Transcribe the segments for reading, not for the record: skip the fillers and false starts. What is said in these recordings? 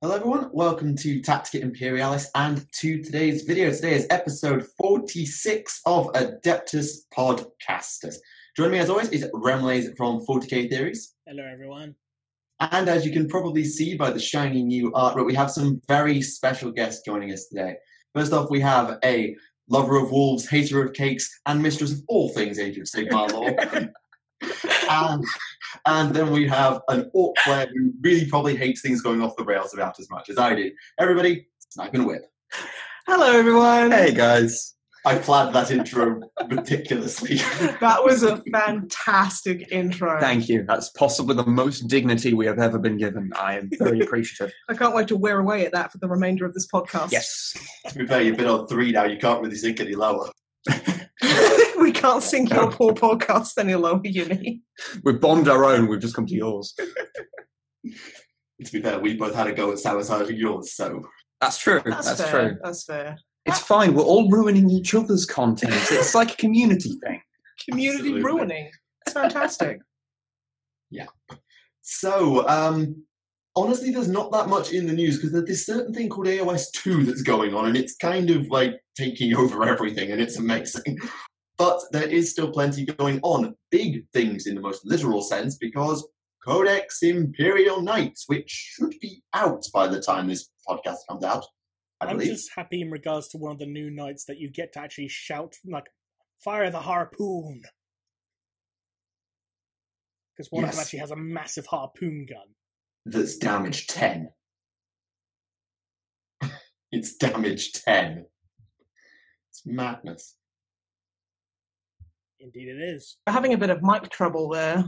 Hello everyone, welcome to Tactica Imperialis and to today's video. Today is episode 46 of Adeptus Podcastus. Joining me as always is Remleiz from 40k Theories. Hello everyone. And as you can probably see by the shiny new artwork, we have some very special guests joining us today. First off, we have a lover of wolves, hater of cakes, and mistress of all things Age of Sigmar lore. And then we have an orc player who really probably hates things going off the rails about as much as I do. Everybody, Snipe and Wib. Hello, everyone. Hey, guys. I planned that intro ridiculously. That was a fantastic intro. Thank you. That's possibly the most dignity we have ever been given. I am very appreciative. I can't wait to wear away at that for the remainder of this podcast. Yes. To be fair, you've been on 3 now. You can't really sink any lower. We can't sink your poor podcast any lower, Uni. We've bombed our own. We've just come to yours. To be fair, we both had a go at sabotaging yours, so... That's true. That's fair. True. That's fair. It's fine. We're all ruining each other's content. It's like a community thing. Community Absolutely. ruining. It's fantastic. Yeah. So, honestly, there's not that much in the news because there's this certain thing called AOS 2 that's going on, and it's kind of like taking over everything, and it's amazing. But there is still plenty going on. Big things in the most literal sense, because Codex Imperial Knights, which should be out by the time this podcast comes out, I'm just happy in regards to one of the new knights that you get to actually shout, like, fire the harpoon. Because one of them actually has a massive harpoon gun. That's damage 10. It's damage 10. It's madness. Indeed it is. We're having a bit of mic trouble there.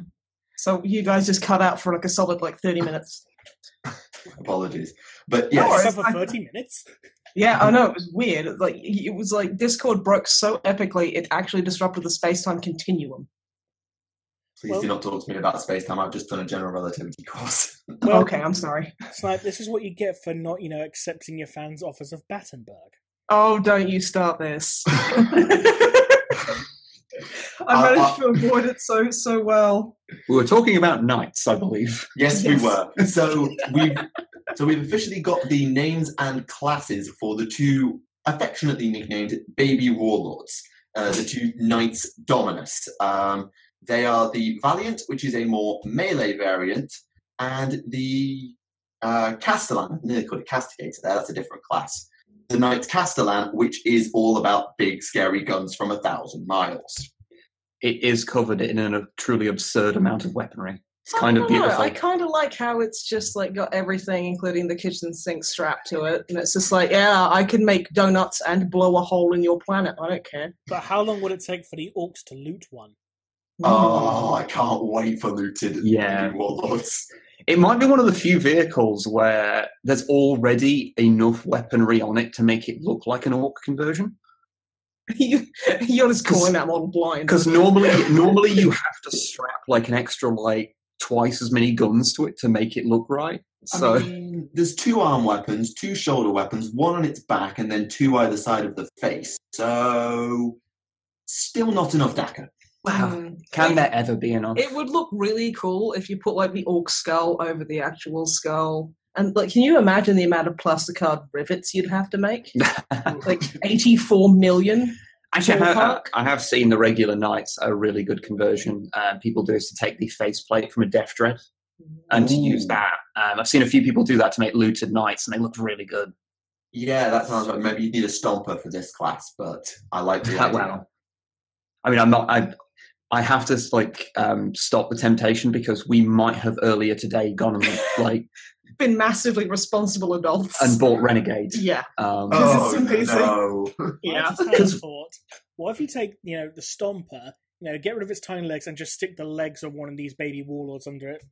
So you guys just cut out for like a solid 30 minutes. Apologies. But No yes. worries. For 30 minutes? Yeah, I know, it was weird. It was like Discord broke so epically it actually disrupted the space-time continuum. Please do not talk to me about space-time. I've just done a general relativity course. Well, Okay, I'm sorry. Snipe, this is what you get for not, accepting your fans' offers of Battenberg. Oh, don't you start this. I managed to avoid it so well. We were talking about knights, I believe. Yes, we were. So we've officially got the names and classes for the two affectionately nicknamed baby warlords, the two Knights Dominus. They are the Valiant, which is a more melee variant, and the Castellan. I nearly called it Castigator there. That's a different class. The Knights Castellan, which is all about big, scary guns from 1,000 miles. It is covered in a truly absurd amount of weaponry. It's kind of beautiful. I kind of like how it's just got everything, including the kitchen sink, strapped to it, and it's just yeah, I can make donuts and blow a hole in your planet. I don't care. But how long would it take for the orcs to loot one? Oh, I can't wait for looted baby warlords. It might be one of the few vehicles where there's already enough weaponry on it to make it look like an orc conversion. You're just calling that model blind. Because normally you have to strap an extra twice as many guns to it to make it look right. So I mean, there's 2 arm weapons, 2 shoulder weapons, 1 on its back, and then 2 either side of the face. So still not enough DACA. wow, can there ever be enough? It would look really cool if you put the orc skull over the actual skull. And can you imagine the amount of plasticard rivets you'd have to make? 84 million. Actually, I have seen the regular knights a really good conversion. People do is to take the faceplate from a Death Dread and to use that. I've seen a few people do that to make looted knights, and they look really good. Yeah, that sounds like maybe you need a stomper for this class, but I like the idea. Well, I mean, I have to stop the temptation because we might have earlier today gone and been massively responsible adults and bought Renegade. Yeah. Oh, it's amazing. no. Yeah. I just had a thought. What if you take, the Stomper, get rid of its tiny legs and just stick the legs of one of these baby warlords under it?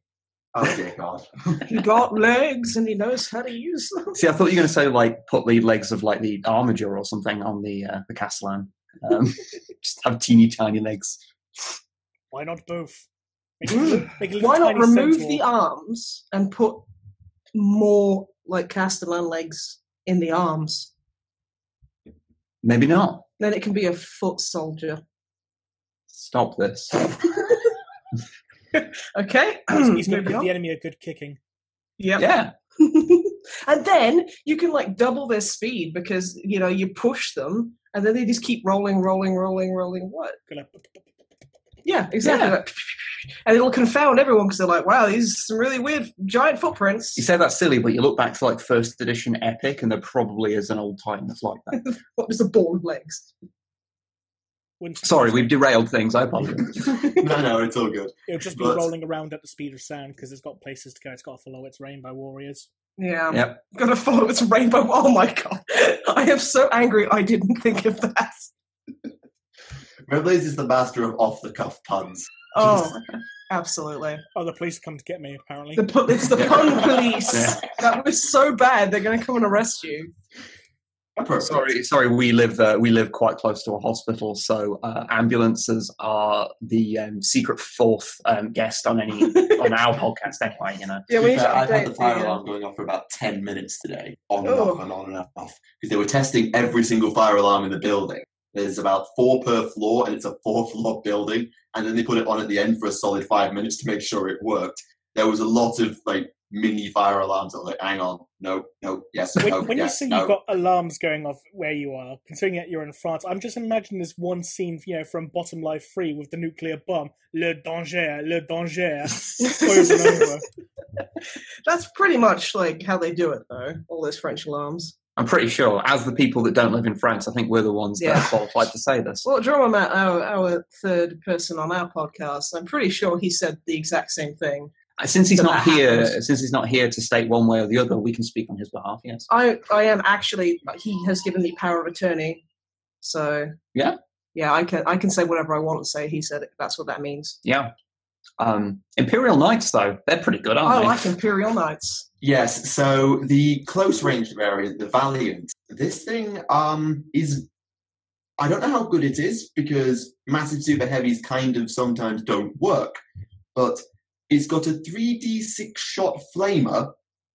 Oh, dear God. He got legs and he knows how to use them. See, I thought you were going to say put the legs of the armature or something on the Castellan. Just have teeny tiny legs. Why not both? Make a little Why not tiny remove centaur. the arms and put more Castellan legs in the arms? Maybe not. Then it can be a foot soldier. Stop this. Okay. He's going to Moving give on. the enemy a good kicking. Yep. Yeah. And then you can like double their speed because you push them, and then they just keep rolling. What? Yeah, exactly. Yeah. Like, and it'll confound everyone because they're like, "Wow, these are some really weird giant footprints." You say that's silly, but you look back to like first edition Epic, and there probably is an old Titan that's like that. What was the ball of legs? Sorry, we've derailed things. I apologize. No, it's all good. It'll just be rolling around at the speed of sound because it's got places to go. It's got to follow its rainbow warriors. Yeah. Yep. Got to follow its rainbow. Oh my god. I am so angry I didn't think of that. Remleiz is the master of off-the-cuff puns. Oh, absolutely. Oh, the police come to get me, apparently. It's the pun police. Yeah. That was so bad, they're going to come and arrest you. Sorry. We live quite close to a hospital, so ambulances are the secret fourth guest on our podcast. Anyway, Yeah, I've had the fire alarm going off for about 10 minutes today, on and off and on and off, because they were testing every single fire alarm in the building. There's about 4 per floor, and it's a 4-floor building. And then they put it on at the end for a solid 5 minutes to make sure it worked. There was a lot of mini fire alarms. I was like, hang on, no, yes, no, when yes, you say you've got alarms going off where you are, considering that you're in France, I'm just imagining this one scene, from Bottom Life 3 with the nuclear bomb. Le danger, over and over. That's pretty much how they do it, though. All those French alarms. I'm pretty sure, as the people that don't live in France, I think we're the ones that are qualified to say this. Well, Drama Matt, our third person on our podcast, I'm pretty sure he said the exact same thing. Since he's not here to state one way or the other, we can speak on his behalf. Yes, I am actually. He has given me power of attorney, so yeah, I can say whatever I want to say. He said it. That's what that means. Yeah. Imperial Knights, though, they're pretty good, aren't they? I like Imperial Knights. Yes, so the close range variant, the Valiant, this thing is, I don't know how good it is because massive super heavies kind of sometimes don't work, but it's got a 3d6 shot flamer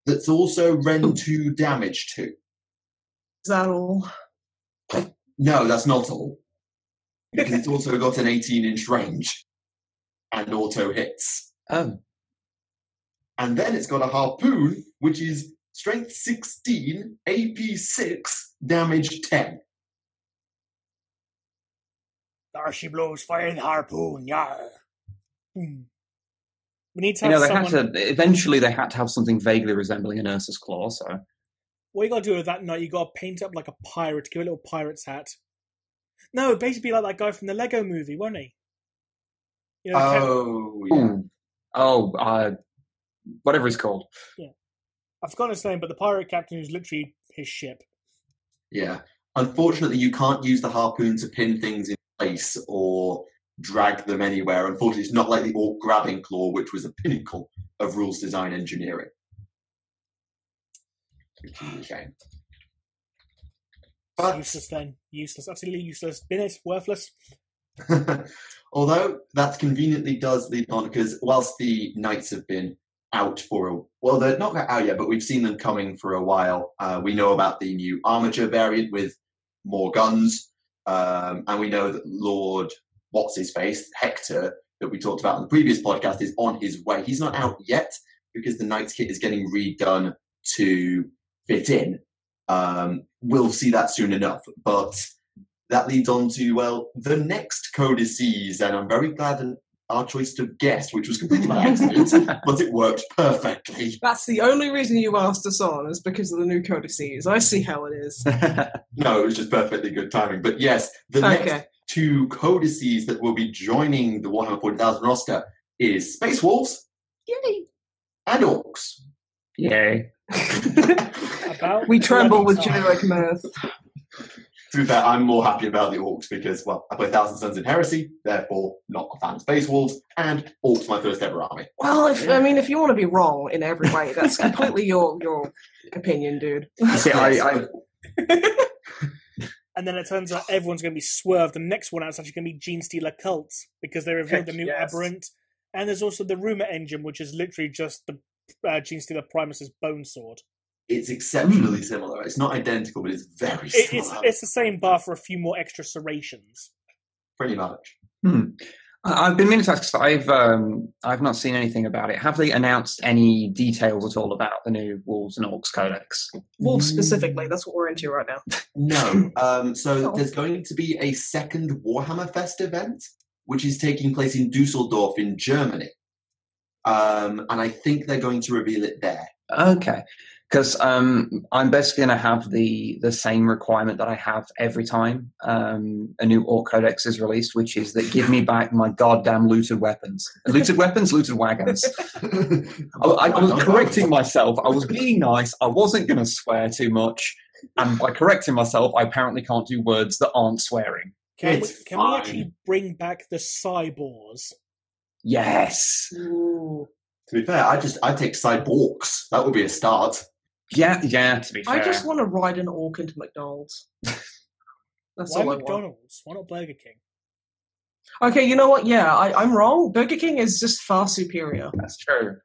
that's also Ren 2 damage to. Is that all? No, that's not all. Because it's also got an 18-inch range and auto hits. Oh. And then it's got a harpoon, which is strength 16, AP 6, damage 10. There she blows fire in the harpoon, yar. We need to have eventually they had to have something vaguely resembling an Ursus claw, so... What you got to do with that knight, you got to paint up like a pirate, give a little pirate's hat. No, it'd basically be like that guy from the Lego movie, won't he? Whatever he's called. Yeah. I've forgotten his name, but the pirate captain is literally his ship. Yeah. Unfortunately, you can't use the harpoon to pin things in place or drag them anywhere. Unfortunately, it's not like the Orc grabbing claw, which was a pinnacle of rules design engineering. Which is a shame. But useless then. Useless. Absolutely useless. Bin it. Worthless. Although that conveniently does lead on, because whilst the Knights have been out they're not out yet, but we've seen them coming for a while. We know about the new armature variant with more guns, and we know that Lord What's-His-Face, Hector, that we talked about on the previous podcast, is on his way. He's not out yet because the Knights kit is getting redone to fit in. We'll see that soon enough, but that leads on to, the next codices, and I'm very glad that our choice of guest, which was completely by accident, but it worked perfectly. That's the only reason you asked us on, is because of the new codices. I see how it is. No, it was just perfectly good timing. But yes, the next 2 codices that will be joining the Warhammer 40,000 roster is Space Wolves. Yay! And Orcs. Yay. We tremble with generic mirth. To be fair, I'm more happy about the Orcs because, I play Thousand Suns in Heresy, therefore not a fan of Space Wolves, and Orcs my first ever army. Well, if you want to be wrong in every way, that's completely your opinion, dude. See, And then it turns out everyone's going to be swerved. The next one out is actually going to be Gene Stealer Cults, because they revealed the new Aberrant. And there's also the Rumour Engine, which is literally just the Gene Stealer Primus's bone sword. It's exceptionally similar. It's not identical, but it's very similar. It's the same bar for a few more extra serrations. Pretty much. I've been meaning to ask, because I've not seen anything about it. Have they announced any details at all about the new Wolves and Orcs Codex? Wolves specifically, that's what we're into right now. No. So there's going to be a second Warhammer Fest event, which is taking place in Dusseldorf in Germany. And I think they're going to reveal it there. Okay. Because I'm basically going to have the same requirement that I have every time a new Orc Codex is released, which is that give me back my goddamn looted weapons. Looted weapons, looted wagons. I was correcting myself. I was being nice. I wasn't going to swear too much. And by correcting myself, I apparently can't do words that aren't swearing. Can we actually bring back the cyborgs? Yes. Ooh. To be fair, I'd take cyborgs. That would be a start. Yeah, to be fair. I just want to ride an orc into McDonald's. That's Why all I McDonald's? Why not Burger King? want. Okay, you know what? Yeah, I'm wrong. Burger King is just far superior. That's true.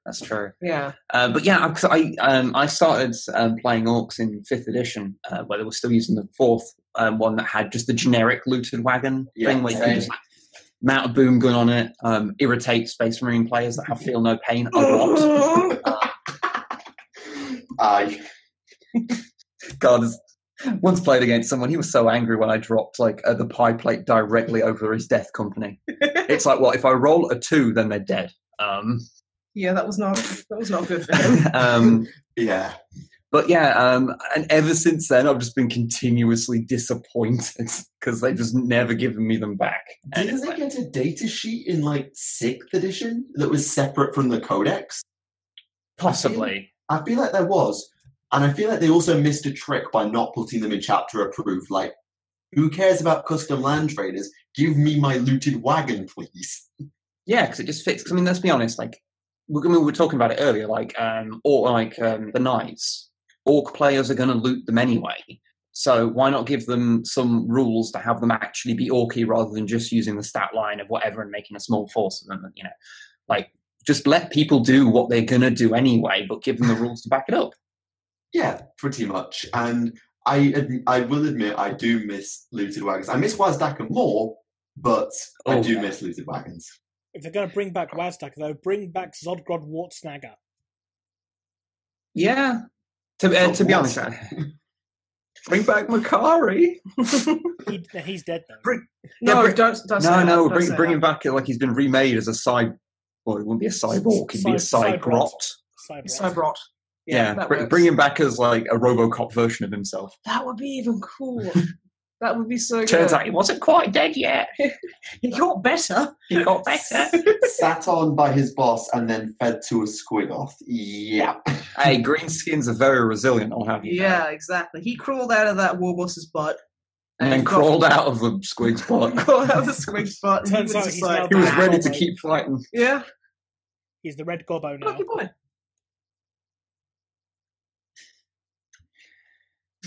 Yeah. But yeah, because I started playing Orcs in 5th edition, where they were still using the 4th one that had just the generic looted wagon thing, where you can just mount a boom gun on it, irritate Space Marine players that have feel no pain a lot. God, once played against someone, he was so angry when I dropped the pie plate directly over his death company. It's like, well, if I roll a 2, then they're dead. Yeah, that was not good for him. Yeah. But yeah, and ever since then, I've just been continuously disappointed because they've just never given me them back. Didn't they get a data sheet in 6th edition that was separate from the Codex? Possibly. I feel like there was. And I feel like they also missed a trick by not putting them in chapter approved. Like, who cares about custom land traders? Give me my looted wagon, please. Yeah, because it just fits. I mean, let's be honest. We were talking about it earlier. The Knights. Orc players are going to loot them anyway. So why not give them some rules to have them actually be orky rather than just using the stat line of whatever and making a small force of them? Just let people do what they're going to do anyway, but give them the rules to back it up. Yeah, pretty much. And I will admit I do miss looted wagons. I miss Wazdaka more, but I do miss looted wagons. If they're going to bring back Wazdaka, though, bring back Zodgrod Wartsnagger. Yeah. To be honest, bring back Makari. He's dead, though. Bring him back like he's been remade as a side. Well, it wouldn't be a cyborg. It'd be a cygrot. Cybrot. Yeah, bring him back as a RoboCop version of himself. That would be even cool. That would be so good. Turns out he wasn't quite dead yet. He got better. Sat on by his boss and then fed to a squigoth. Yeah. Hey, greenskins are very resilient, I'll have you know. Yeah, exactly. He crawled out of that warboss's butt. And then crawled out of the squig's butt. Turns out he was ready to keep fighting. Yeah. He's the red gobbo now. Lucky boy.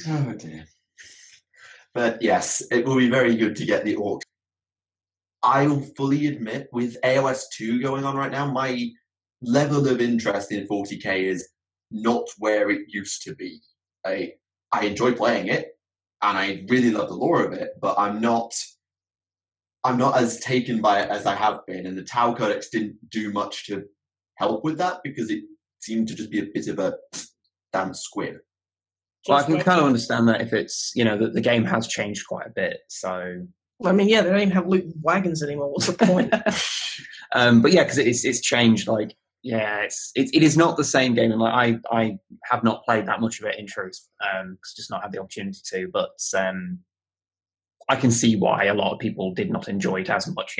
Oh dear. But yes, it will be very good to get the orcs. I'll fully admit, with AOS 2 going on right now, my level of interest in 40k is not where it used to be. I enjoy playing it, and I really love the lore of it, but I'm not as taken by it as I have been, and the Tau Codex didn't do much to help with that because it seemed to just be a bit of a damn squib. Well, I can kind of understand that if it's, the game has changed quite a bit, so... I mean, yeah, they don't even have loot wagons anymore. What's the point? But yeah, because it's changed, it is not the same game, and I have not played that much of it in truth, because just not had the opportunity to, but I can see why a lot of people did not enjoy it as much,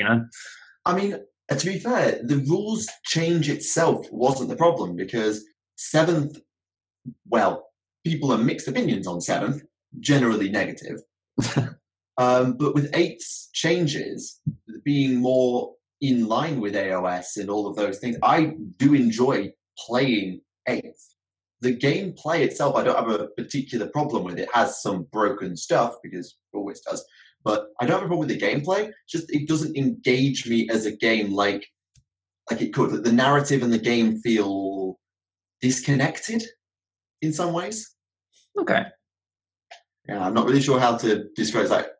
I mean, to be fair, the rules change itself wasn't the problem, because 7th, well, people have mixed opinions on 7th, generally negative. But with 8th's changes, being more in line with AOS and all of those things, I do enjoy playing 8th. The gameplay itself, I don't have a particular problem with. It has some broken stuff, because it always does. But I don't have a problem with the gameplay. Just it doesn't engage me as a game like it could. The narrative and the game feel disconnected in some ways. Okay. Yeah, I'm not really sure how to describe that.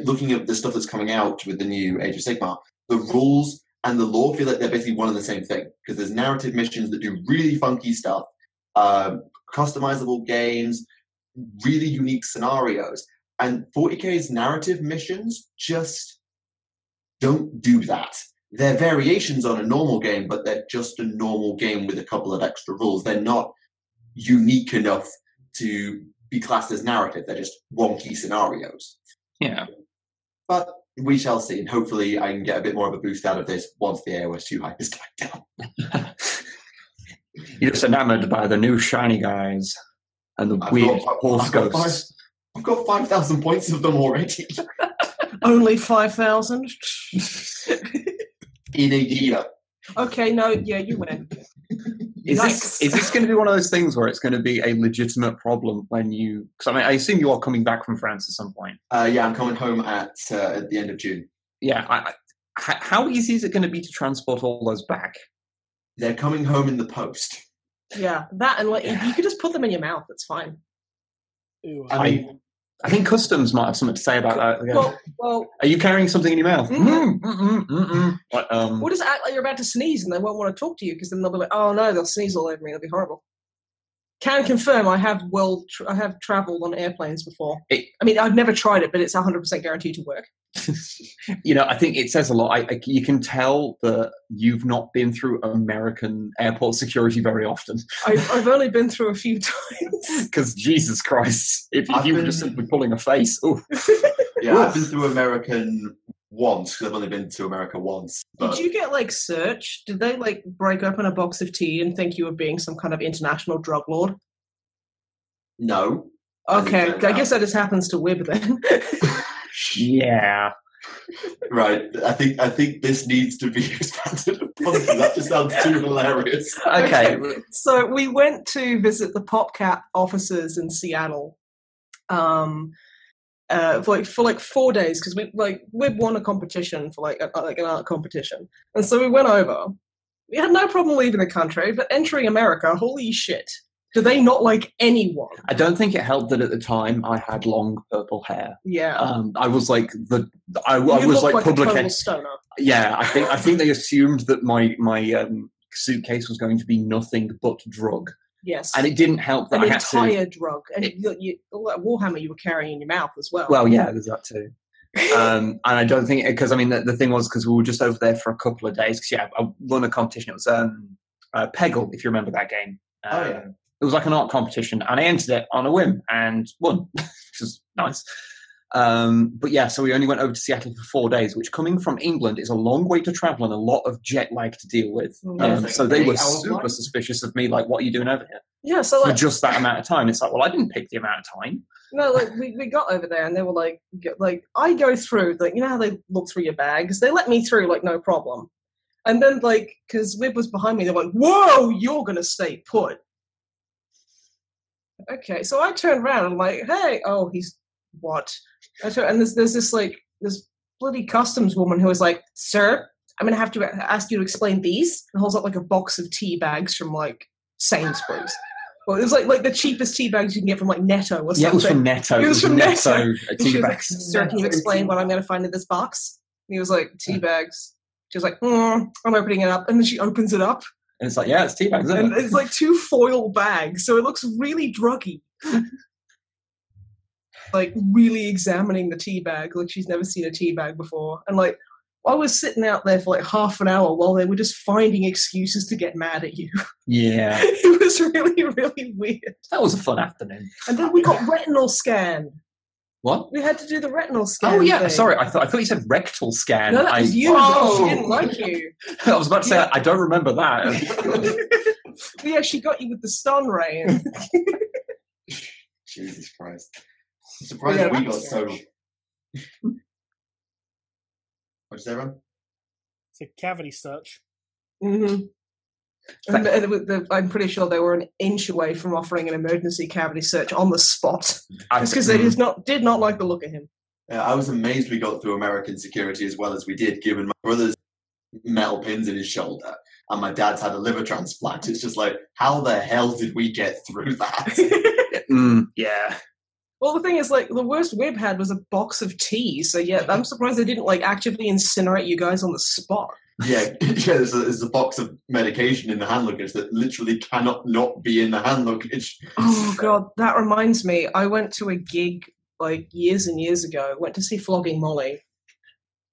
Looking at the stuff that's coming out with the new Age of Sigmar, the rules and the lore feel like they're basically one and the same thing, because there's narrative missions that do really funky stuff, customizable games, really unique scenarios, and 40k's narrative missions just don't do that. They're variations on a normal game, but they're just a normal game with a couple of extra rules. They're not unique enough to be classed as narrative. They're just wonky scenarios. Yeah. But we shall see, and hopefully I can get a bit more of a boost out of this once the AOS 2 hype is died down. You're just enamored by the new shiny guys and the weird horse ghosts. I've got 5,000 points of them already. Only 5,000? In a year. Okay, no, yeah, you win. Is this going to be one of those things where it's going to be a legitimate problem when you... Because I assume you are coming back from France at some point. Yeah, I'm coming home at the end of June. Yeah. How easy is it going to be to transport all those back? They're coming home in the post. Yeah, that and you could just put them in your mouth. It's fine. Ew. I think customs might have something to say about that. Yeah. Well, are you carrying something in your mouth? Or just act like you're about to sneeze and they won't want to talk to you because then they'll be like, oh no, they'll sneeze all over me. It'll be horrible. Can confirm I have traveled on airplanes before. I've never tried it, but it's 100% guaranteed to work. I think it says a lot. You can tell that you've not been through American airport security very often. I've only been through a few times. Because Jesus Christ, if you were just simply pulling a face. Yeah, I've been through American once, because I've only been to America once. But... Did you get, searched? Did they, break open a box of tea and think you were being some kind of international drug lord? No. Okay, I guess that just happens to Wib then. Yeah. Right. I think this needs to be expanded upon. That just sounds too hilarious. Okay. So we went to visit the PopCap offices in Seattle. For 4 days, because we won a competition for an art competition, and so we went over. We had no problem leaving the country, but entering America, holy shit! Do they not like anyone? I don't think it helped that at the time I had long purple hair. Yeah, I was like I was like public a stoner. Yeah, I think they assumed that my suitcase was going to be nothing but drug. Yes, and it didn't help that an entire drug, and all that Warhammer you were carrying in your mouth as well. Well, yeah, there's that too. And I don't think because the thing was because we were just over there for a couple of days. Because I won a competition. It was Peggle, if you remember that game. Yeah. It was like an art competition, and I entered it on a whim and won, which was nice. But yeah, so we only went over to Seattle for 4 days, which coming from England is a long way to travel and a lot of jet lag to deal with. So they were super suspicious of me, like, what are you doing over here? Yeah, so for just that amount of time. It's like, well, I didn't pick the amount of time. No, we got over there and they were like I go through, you know how they look through your bags? They let me through, no problem. And then, because Wib was behind me, they're like, whoa, you're going to stay put. Okay, so I turned around and I'm like, hey, oh, he's what? And there's this bloody customs woman who was like, sir, I'm going to have to ask you to explain these, and holds up a box of tea bags from Sainsbury's. Well, it was like the cheapest tea bags you can get from Netto or something. Yeah, it was from Netto. It was from Netto. Tea bags. Sir, can you explain what I'm going to find in this box? And he was like, tea bags. She was like, I'm opening it up, and then she opens it up. And it's like, yeah, it's tea bags, isn't it? And it's 2 foil bags, so it looks really druggy. Really examining the tea bag, she's never seen a tea bag before. And I was sitting out there for half an hour while they were just finding excuses to get mad at you. Yeah. It was really, really weird. That was a fun afternoon. And then we got retinal scanned. What? We had to do the retinal scan. Oh, yeah. thing. Sorry. I thought you said rectal scan. No, that was you. She didn't like you. I was about to say, I don't remember that. Yeah, she got you with the stun ray. Jesus Christ. I'm surprised we got so... What'd you say, Ron? It's a cavity search. Mm-hmm. And I'm pretty sure they were an inch away from offering an emergency cavity search on the spot. Just because they did not like the look of him. I was amazed we got through American security as well as we did, given my brother's metal pins in his shoulder and my dad's had a liver transplant. It's just how the hell did we get through that? Yeah. Well, the thing is, like, the worst Wib had was a box of tea. So yeah, I'm surprised they didn't like actively incinerate you guys on the spot. Yeah, there's a box of medication in the hand luggage that literally cannot not be in the hand luggage. Oh god, that reminds me. I went to a gig like years and years ago. Went to see Flogging Molly.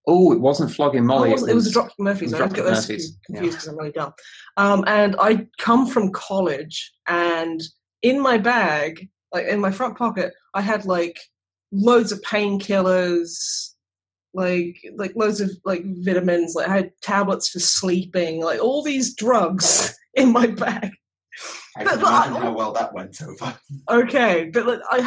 Oh, it wasn't Flogging Molly. It was a Dropkick Murphys. I don't get those confused because I'm really dumb. And I'd come from college, and in my bag, like in my front pocket, I had like loads of painkillers, like loads of like vitamins. Like I had tablets for sleeping, like all these drugs in my bag. I can imagine how well that went over. Okay, but like, I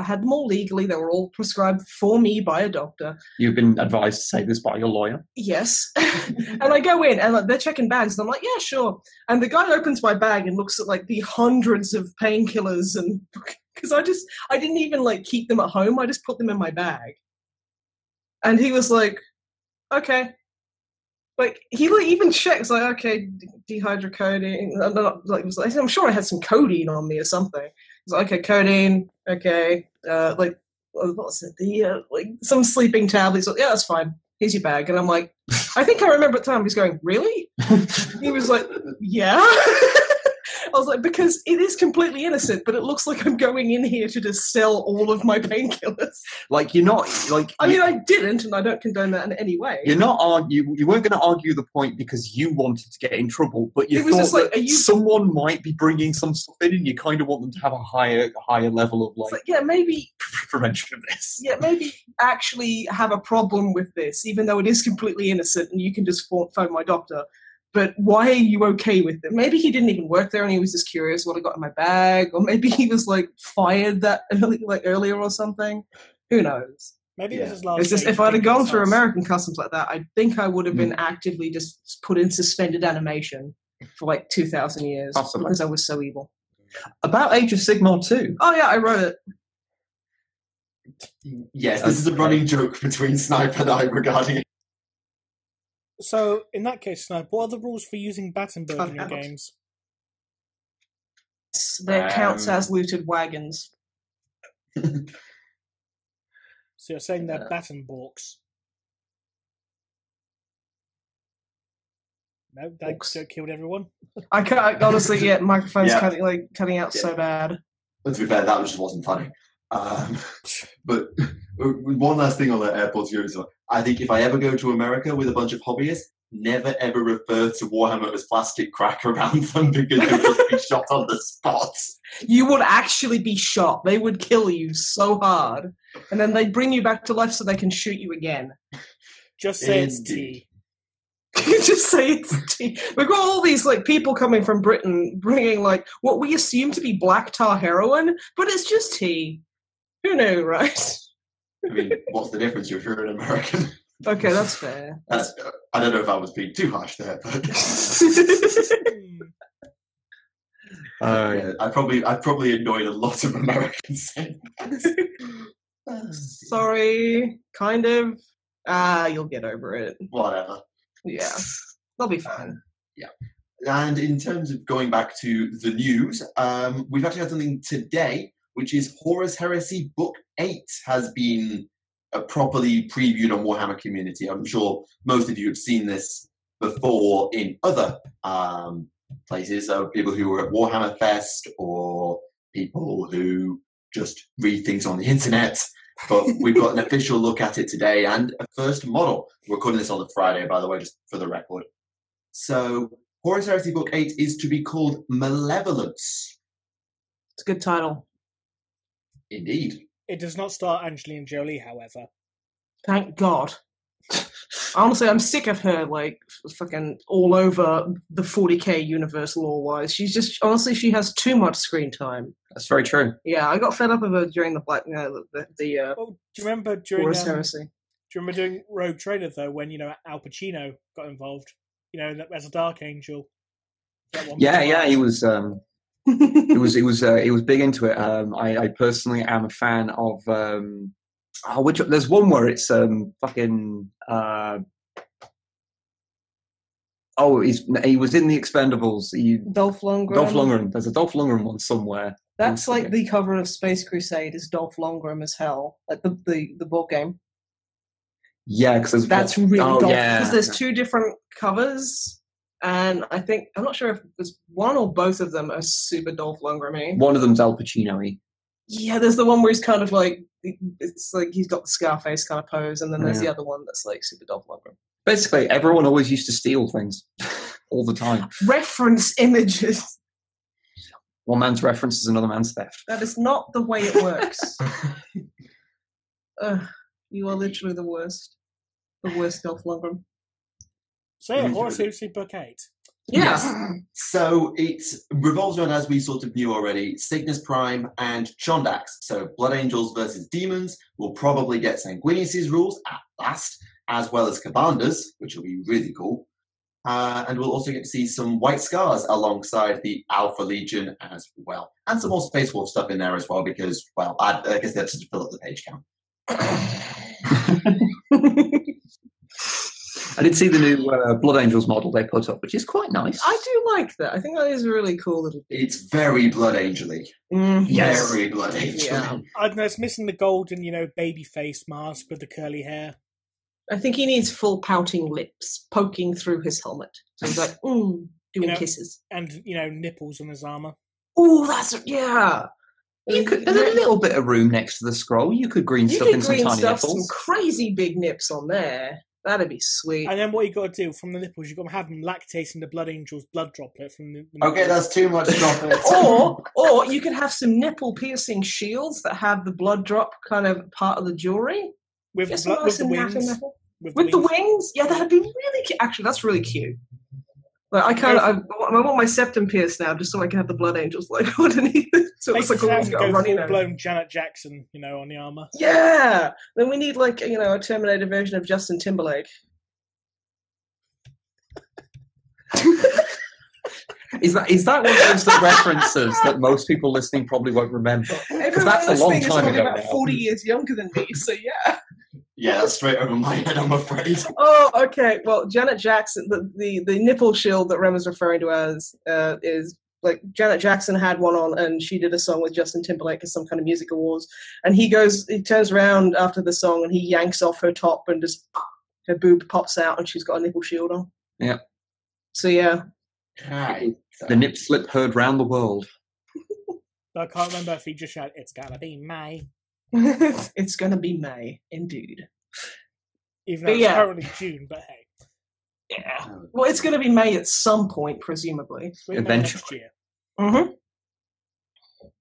had them all legally. They were all prescribed for me by a doctor. You've been advised to say this by your lawyer? Yes. And I go in, and like, they're checking bags, and I'm like, yeah, sure. And the guy opens my bag and looks at like the hundreds of painkillers, and because I didn't even like keep them at home. I just put them in my bag. And he was like, okay. Like, he like, even checks, like, okay, dehydrocodeine. I'm sure I had some codeine on me or something. He's like, okay, codeine, okay. Like, what was it? Like, some sleeping tablets. Like, yeah, that's fine. Here's your bag. And I'm like, I think I remember at the time he's going, really? He was like, yeah. I was like, because it is completely innocent, but it looks like I'm going in here to just sell all of my painkillers. Like, you're not, like... I mean, I didn't, and I don't condone that in any way. You're not you weren't going to argue the point because you wanted to get in trouble, but you thought like, that someone might be bringing some stuff in, and you kind of want them to have a higher level of, like yeah, maybe... prevention of this. Yeah, maybe actually have a problem with this, even though it is completely innocent, and you can just phone my doctor. But why are you okay with it? Maybe he didn't even work there and he was just curious what I got in my bag. Or maybe he was like fired earlier or something. Who knows? Maybe yeah. this is last. It's just if I'd have gone through American customs like that, I think I would have been actively just put in suspended animation for like 2,000 years. Possibly. Because I was so evil. About Age of Sigmar 2. Oh yeah, I wrote it. Yes, this is a running joke between Snipe and I regarding it. So, in that case, Snipe, what are the rules for using Battenberg in your games? That counts as looted wagons. So you're saying they're Battenborks? No, that killed everyone. I can't honestly. Yeah, microphone's cutting out so bad. But to be fair, that just wasn't funny. But one last thing on the airport series. I think if I ever go to America with a bunch of hobbyists, never ever refer to Warhammer as plastic crack around them because you'll just be shot on the spot. You would actually be shot. They would kill you so hard. And then they'd bring you back to life so they can shoot you again. Just say it's tea. Just say it's tea. We've got all these like people coming from Britain bringing like what we assume to be black tar heroin, but it's just tea. Who knew, right? I mean, what's the difference if you're an American? Okay, that's fair. I don't know if I was being too harsh there, but yeah, I probably annoyed a lot of Americans saying that. Sorry, kind of. You'll get over it. Whatever. Yeah, they'll be fine. Yeah. And in terms of going back to the news, we've actually had something today, which is Horus Heresy Book 8 has been properly previewed on Warhammer Community. I'm sure most of you have seen this before in other places, so people who were at Warhammer Fest or people who just read things on the internet. But we've got an official look at it today and a first model. We're recording this on the Friday, by the way, just for the record. So Horus Heresy Book 8 is to be called Malevolence. It's a good title. Indeed. It does not star Angelina Jolie, however. Thank God. Honestly, I'm sick of her, like, fucking all over the 40k universe lore-wise. She's just, honestly, she has too much screen time. That's very true. Yeah, I got fed up of her during the Black, do you remember during Horus Heresy? Do you remember doing Rogue Trader though, when Al Pacino got involved? As a Dark Angel. Yeah, he was. He was big into it. I personally am a fan of. There's one where it's fucking. He was in the Expendables. Dolph Lundgren. Dolph Lundgren. There's a Dolph Lundgren one somewhere. That's like the cover of Space Crusade is Dolph Lundgren as hell, like the board game. Yeah, because that's really Dolph. Because there's two different covers, and I'm not sure if there's one or both of them are super Dolph Lundgren-y. One of them's Al Pacino-y. Yeah, there's the one where he's kind of like, it's like he's got the Scarface kind of pose, and then there's the other one that's like super Dolph Lundgren. Basically, everyone always used to steal things all the time. Reference images. One man's reference is another man's theft. That is not the way it works. You are literally the worst. The worst Dolph Lundgren. So yeah, Horus Book 8. Yes. So it revolves around, as we sort of knew already, Cygnus Prime and Chondax. So Blood Angels versus Demons will probably get Sanguinius' rules at last, as well as Cabanders, which will be really cool. And we'll also get to see some White Scars alongside the Alpha Legion as well. And some more Space Wolf stuff in there as well, because, well, I guess that's just to fill up the page count. I did see the new Blood Angels model they put up, which is quite nice. I do like that. I think that is a really cool little thing. It's very Blood Angel-y. Yes. Very Blood Angel-y. Yeah. I don't know, it's missing the golden, baby face mask with the curly hair. I think he needs full pouting lips poking through his helmet. So he's like, doing kisses. And, nipples on his armour. Oh, yeah. There's a little bit of room next to the scroll. You could green stuff in some tiny nipples. Some crazy big nips on there. That'd be sweet. And then what you got to do from the nipples, you've got to have them lactating the Blood Angel's blood droplet from the Okay, that's too much droplet. or you could have some nipple piercing shields that have the blood drop kind of part of the jewelry. With the wings. With the wings? Yeah, that'd be really cute. Actually, that's really cute. Like, I want my septum pierced now, just so I can have the Blood Angels like underneath it. So it's like a full-blown Janet Jackson, on the armor. Yeah. Then we need a Terminator version of Justin Timberlake. Is that one of those references that most people listening probably won't remember? Because that's a long time ago. About 40 years younger than me, so yeah. Yeah, that's straight over my head, I'm afraid. Oh, okay. Well, Janet Jackson, the nipple shield that Rem is referring to as is like Janet Jackson had one on, and she did a song with Justin Timberlake at some kind of music awards. And he turns around after the song and he yanks off her top and just her boob pops out and she's got a nipple shield on. Yeah. So yeah. Right. The nip slip heard round the world. I can't remember if he just shouted, "It's gonna be May." It's going to be May, indeed. Even though it's currently June, but hey. Yeah. Well, it's going to be May at some point, presumably. Eventually. Mm-hmm.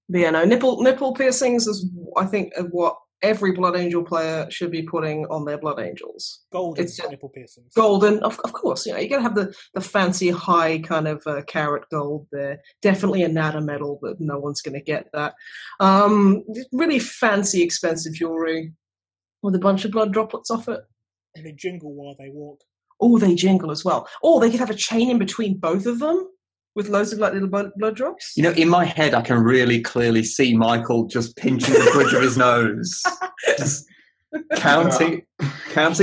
But yeah, no, nipple piercings is, I think, what every Blood Angel player should be putting on their Blood Angels. Golden nipple piercings. Golden, of course. You got to have the fancy high kind of carrot gold there. Definitely a nada metal, but no one's going to get that. Really fancy, expensive jewelry with a bunch of blood droplets off it. And they jingle while they walk. Oh, they jingle as well. Or they could have a chain in between both of them with loads of little blood drops. In my head, I can really clearly see Michael just pinching the bridge of his nose, just counting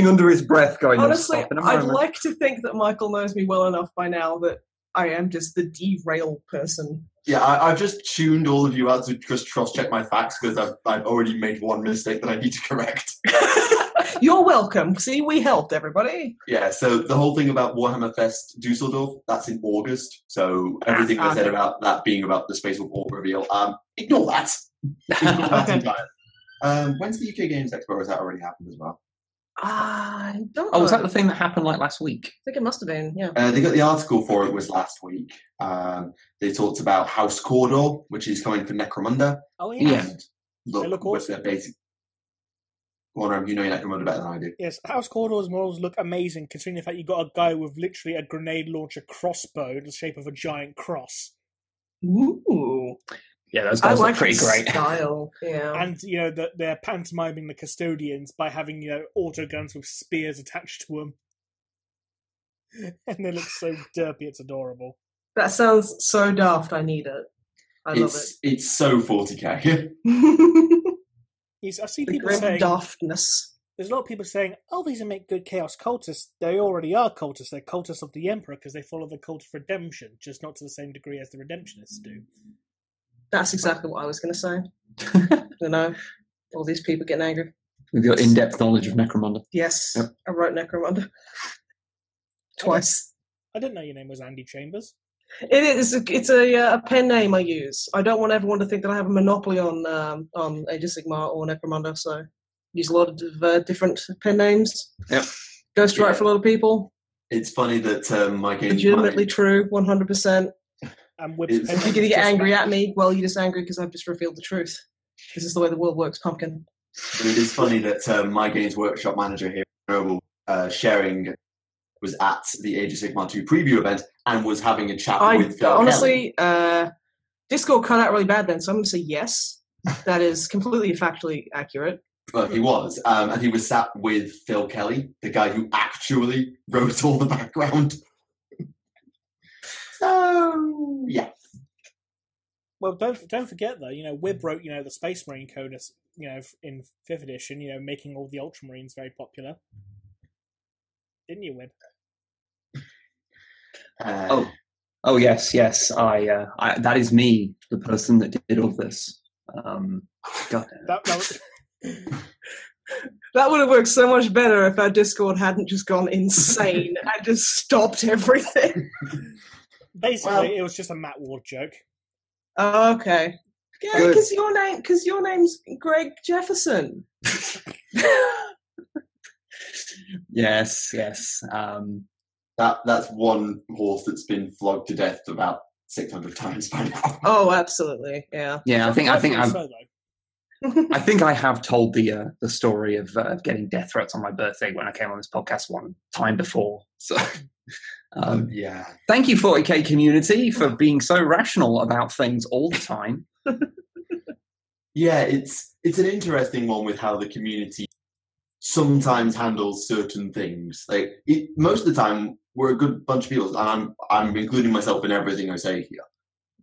under his breath, going. Honestly, I'd like to think that Michael knows me well enough by now that I am just the derail person. Yeah, I've just tuned all of you out to just cross-check my facts because I've already made one mistake that I need to correct. You're welcome. See, we helped everybody. Yeah, so the whole thing about Warhammer Fest Dusseldorf, that's in August. So everything I said about that being about the Space Wolf Orc reveal, ignore that. Ignore that entirely. When's the UK Games Expo? Has that already happened as well? I don't know. Oh, was that the thing that happened last week? I think it must have been, yeah. They got the article for it was last week. They talked about House Cawdor, which is coming for Necromunda. Oh, yeah. And look what's their basic... Warhammer, you know Necromunda better than I do. Yes, House Cawdor's models look amazing, considering the fact you got a guy with literally a grenade launcher crossbow in the shape of a giant cross. Ooh. Yeah, those guys look pretty great. Style. Yeah. And, they're pantomiming the custodians by having, autoguns with spears attached to them. And they look so derpy, it's adorable. That sounds so daft, I need it. I love it. It's so 40k. I see the people grim saying... daftness. There's a lot of people saying, oh, these are make good Chaos cultists. They already are cultists. They're cultists of the Emperor because they follow the cult of redemption, just not to the same degree as the Redemptionists do. That's exactly what I was going to say. All these people getting angry. With your in-depth knowledge of Necromunda. Yes, Yep. I wrote Necromunda. Twice. I didn't know your name was Andy Chambers. It is. It's a pen name I use. I don't want everyone to think that I have a monopoly on Age of Sigmar or Necromunda, so I use a lot of different pen names. Yep. Ghostwrite for a lot of people. It's funny that my game... Legitimately true, 100%. And If you're going to get angry at me, well, you're just angry because I've just revealed the truth. This is the way the world works, pumpkin. It is funny that my Games Workshop manager here, Noble, sharing, was at the Age of Sigmar 2 preview event and was having a chat with Phil honestly, Discord cut out really bad then, so I'm going to say yes. That is completely factually accurate. Well, he was. And he was sat with Phil Kelly, the guy who actually wrote all the background. So, yeah. Well, don't forget though. Wib wrote the Space Marine Codex. In 5th edition. Making all the Ultramarines very popular. Didn't you, Wib? Oh yes. I that is me, the person that did all this. God. That would have worked so much better if our Discord hadn't just gone insane and just stopped everything. Basically, it was just a Matt Ward joke. Oh, okay. Yeah, because your name's Greg Jefferson. Yes. That's one horse that's been flogged to death about 600 times by now. Oh, absolutely. Yeah. Yeah, I think I have told the story of getting death threats on my birthday when I came on this podcast one time before. So, yeah. Thank you, 40k community, for being so rational about things all the time. Yeah, it's an interesting one with how the community sometimes handles certain things. Most of the time, we're a good bunch of people, and I'm including myself in everything I say here.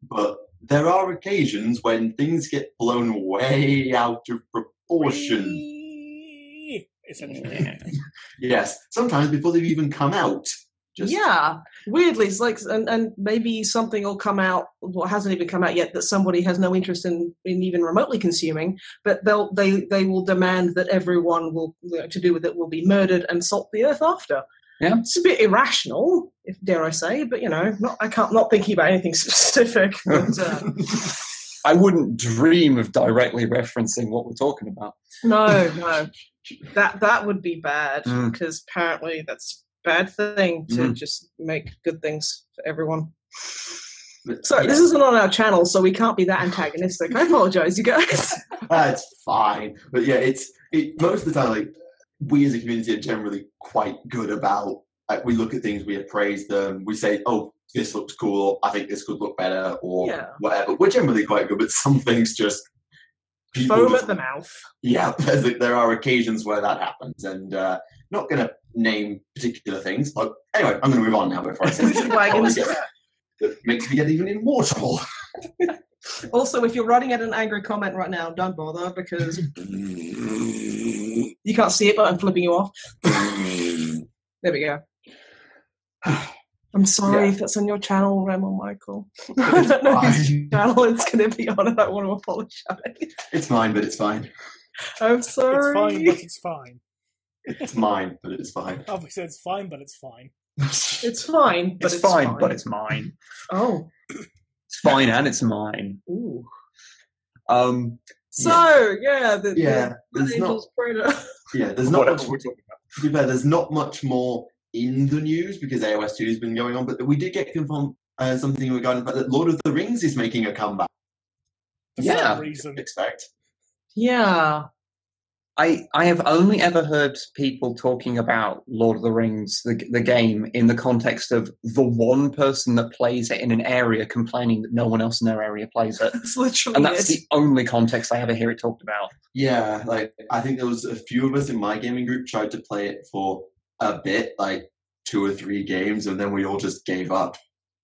But there are occasions when things get blown way out of proportion. Essentially. Yes, sometimes before they've even come out. Yeah, weirdly, it's like, and maybe something will come out, what hasn't even come out yet, that somebody has no interest in even remotely consuming, but they will demand that everyone will to do with it will be murdered and salt the earth after. Yeah, it's a bit irrational, if dare I say, but not thinking about anything specific. But, I wouldn't dream of directly referencing what we're talking about. No, that would be bad because apparently that's bad thing to just make good things for everyone. Sorry, this isn't on our channel, so we can't be that antagonistic. I apologize, you guys. It's fine, but yeah, most of the time, we as a community are generally quite good about. We look at things, we appraise them, we say, "Oh, this looks cool. I think this could look better," or whatever. We're generally quite good, but some things just foam at the mouth. Yeah, there are occasions where that happens, and not going to name particular things, but anyway, I'm going to move on now before I say that makes me get even immortal. Also, if you're writing out an angry comment right now, don't bother because you can't see it, but I'm flipping you off. There we go. I'm sorry if that's on your channel, Rem or Michael. I don't know whose channel it's going to be on, and I want to apologize. It's mine, but it's fine. I'm sorry. It's fine, but it's fine. It's mine, but it's fine. Obviously, it's fine, but it's fine. It's fine, but it's fine, but it's mine. Oh. It's fine, and it's mine. Ooh. There's not much. To be fair, there's not much more in the news because AOS 2 has been going on, but we did get confirmed something regarding the fact that Lord of the Rings is making a comeback. For some reason. Expect. Yeah. I have only ever heard people talking about Lord of the Rings, the game, in the context of the one person that plays it in an area complaining that no one else in their area plays it. That's the only context I ever hear it talked about. Yeah, I think there was a few of us in my gaming group tried to play it for a bit, 2 or 3 games, and then we all just gave up.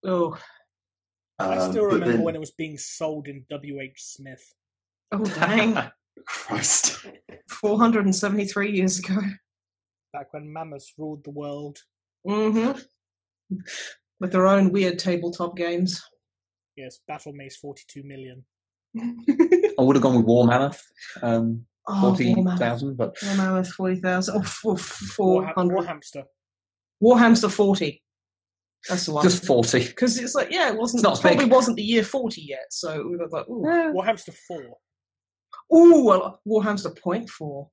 Oh. I still remember when it was being sold in W.H. Smith. Oh, dang. Christ. 473 years ago. Back when mammoths ruled the world. Mm-hmm. With their own weird tabletop games. Yes, Battle Mace 42 million. I would have gone with War Mammoth. 40,000, but War Mammoth 40,000. Oh, 400. War Hamster 40. That's the one. Just 40. Because it's like, yeah, it wasn't. It's not probably big. wasn't the year 40 yet, so we were like, ooh. Warhamster 4. Ooh, well, War Hamster 0.4.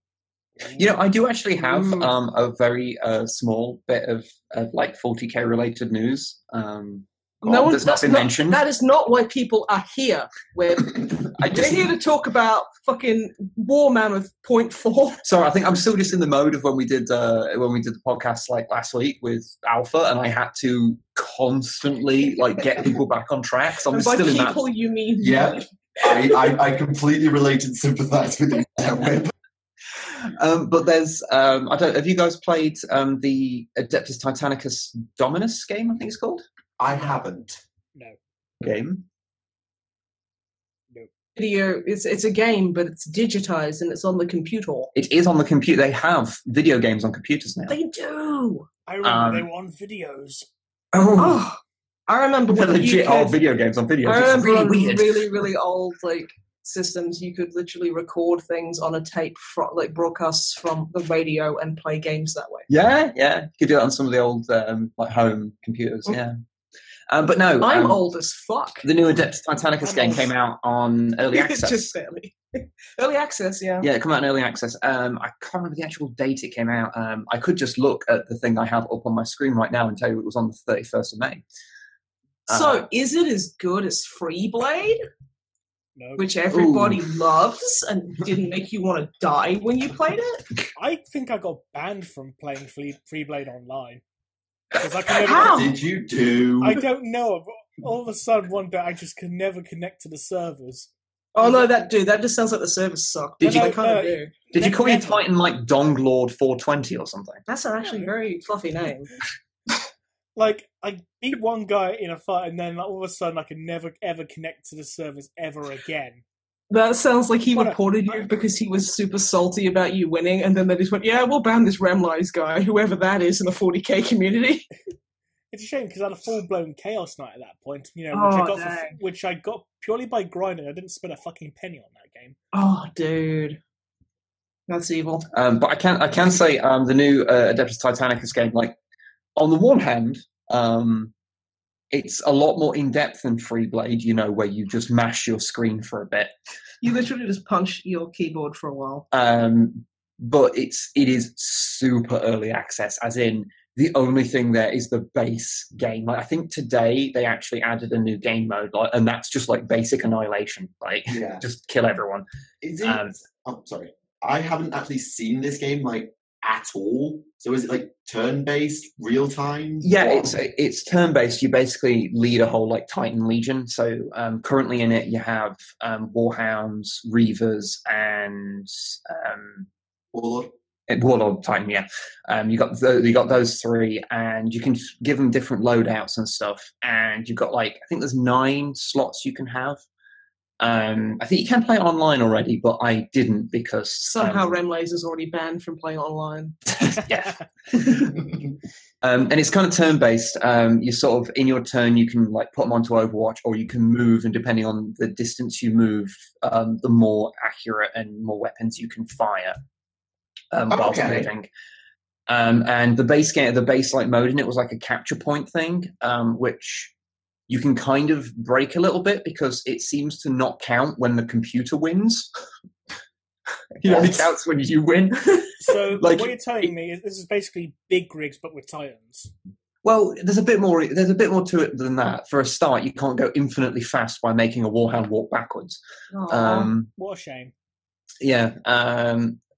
You know, I do actually have a very small bit of like 40k related news. That's not been mentioned. That is not why people are here. We're here to talk about fucking War Mammoth 0.4. Sorry, I think I'm still just in the mode of when we did the podcast like last week with Alpha, and I had to constantly like get people back on track. So I'm still in that. By people, you mean? Yeah, I completely relate and sympathise with you there, Wib. But there's have you guys played the Adeptus Titanicus Dominus game? I think it's called. I haven't. No. Game? No. Video, it's a game, but it's digitized and it's on the computer. It is on the computer. They have video games on computers now. They do. I remember they were on videos. Oh, I remember They're when legit old video games on videos. I remember it's on really weird. really, really old like systems, you could literally record things on a tape, like broadcasts from the radio, and play games that way. Yeah. You could do it on some of the old like home computers. Yeah. But no, I'm old as fuck. The new Adeptus Titanicus game came out on early access. Just barely. Early access, yeah. Yeah, it came out in early access. I can't remember the actual date it came out. I could just look at the thing I have up on my screen right now and tell you it was on the 31st of May. So, is it as good as Freeblade? No. Which everybody loves and didn't make you want to die when you played it? I think I got banned from playing Freeblade online. How did you do? I don't know. All of a sudden, one day, I just can never connect to the servers. Oh no, that just sounds like the servers suck. Did you call your Titan like Donglord 420 or something? That's actually a very fluffy name. Like, I beat one guy in a fight, and then all of a sudden, I can never ever connect to the servers ever again. That sounds like he reported you because he was super salty about you winning, and then they just went, yeah, we'll ban this Remleiz guy, whoever that is in the 40k community. It's a shame, because I had a full-blown Chaos Knight at that point, you know, which I got purely by grinding. I didn't spend a fucking penny on that game. Oh, dude. That's evil. But I can say the new Adeptus Titanicus game, like, on the one hand, it's a lot more in-depth than Freeblade, you know, where you just mash your screen for a bit. You literally just punch your keyboard for a while. But it is super early access, as in the only thing there is the base game. Like, I think today they actually added a new game mode, and that's just like basic annihilation. Like, just kill everyone. Is it? I'm sorry. I haven't actually seen this game, like, at all. So is it like turn-based, real-time? Yeah, it's turn-based. You basically lead a whole like Titan Legion. So currently in it, you have Warhounds, Reavers, and Warlord Titan. Yeah, you got those three, and you can give them different loadouts and stuff. And you've got like I think there's 9 slots you can have. I think you can play it online already, but I didn't because somehow Remleiz is already banned from playing online. Yeah. And it's kind of turn-based. You sort of in your turn you can like put them onto Overwatch, or you can move, and depending on the distance you move, the more accurate and more weapons you can fire whilst moving. And the base like mode in it was like a capture point thing, which you can kind of break a little bit because it seems to not count when the computer wins. It only counts when you win. So like, what you're telling me is this is basically big rigs but with Titans. Well, there's a bit more to it than that. For a start, you can't go infinitely fast by making a Warhound walk backwards. What a shame. Yeah.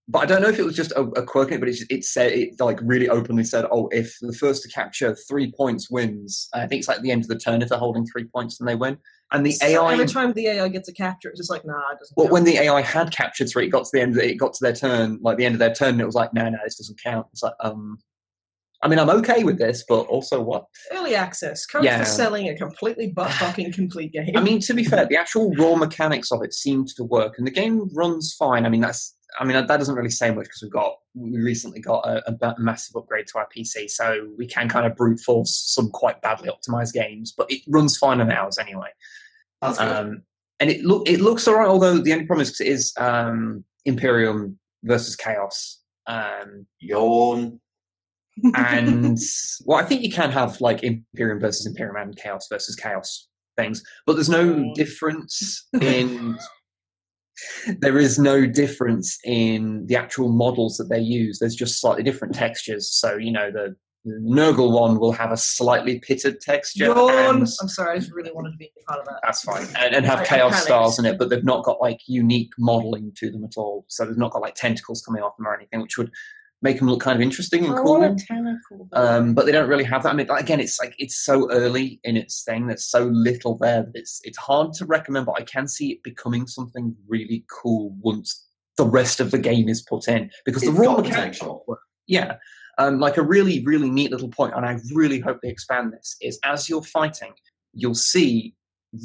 But I don't know if it was just a quirk in it, but it said, it like really openly said, oh, if the first to capture 3 points wins, I think it's like the end of the turn, if they're holding 3 points, then they win. And the AI... Every time the AI gets a capture, it's just like, nah, it doesn't count. When the AI had captured 3, it got to their turn, like the end of their turn, and it was like, no, this doesn't count. It's like, I mean, I'm okay with this, but also what? Early access. Codes for selling a completely butt-fucking complete game. I mean, to be fair, the actual raw mechanics of it seemed to work, and the game runs fine. I mean, that doesn't really say much because we recently got a massive upgrade to our PC, so we can kind of brute force some quite badly optimized games, but it runs fine on ours anyway. That's good. And it looks alright, although the only problem is 'cause it is Imperium versus Chaos. Yawn. And well, I think you can have like Imperium versus Imperium and Chaos versus Chaos things, but there's no difference in. There is no difference in the actual models that they use. There's just slightly different textures. So the Nurgle one will have a slightly pitted texture. I'm sorry, I just really wanted to be a part of that. That's fine, and have Chaos stars in it, but they've not got like unique modelling to them at all. So they've not got like tentacles coming off them or anything, which would make them look kind of interesting and cool. But they don't really have that. I mean, again, it's so early in its thing. There's so little there that it's hard to recommend. But I can see it becoming something really cool once the rest of the game is put in, because the raw potential. Yeah, like a really really neat little point, and I really hope they expand this. Is as you're fighting, you'll see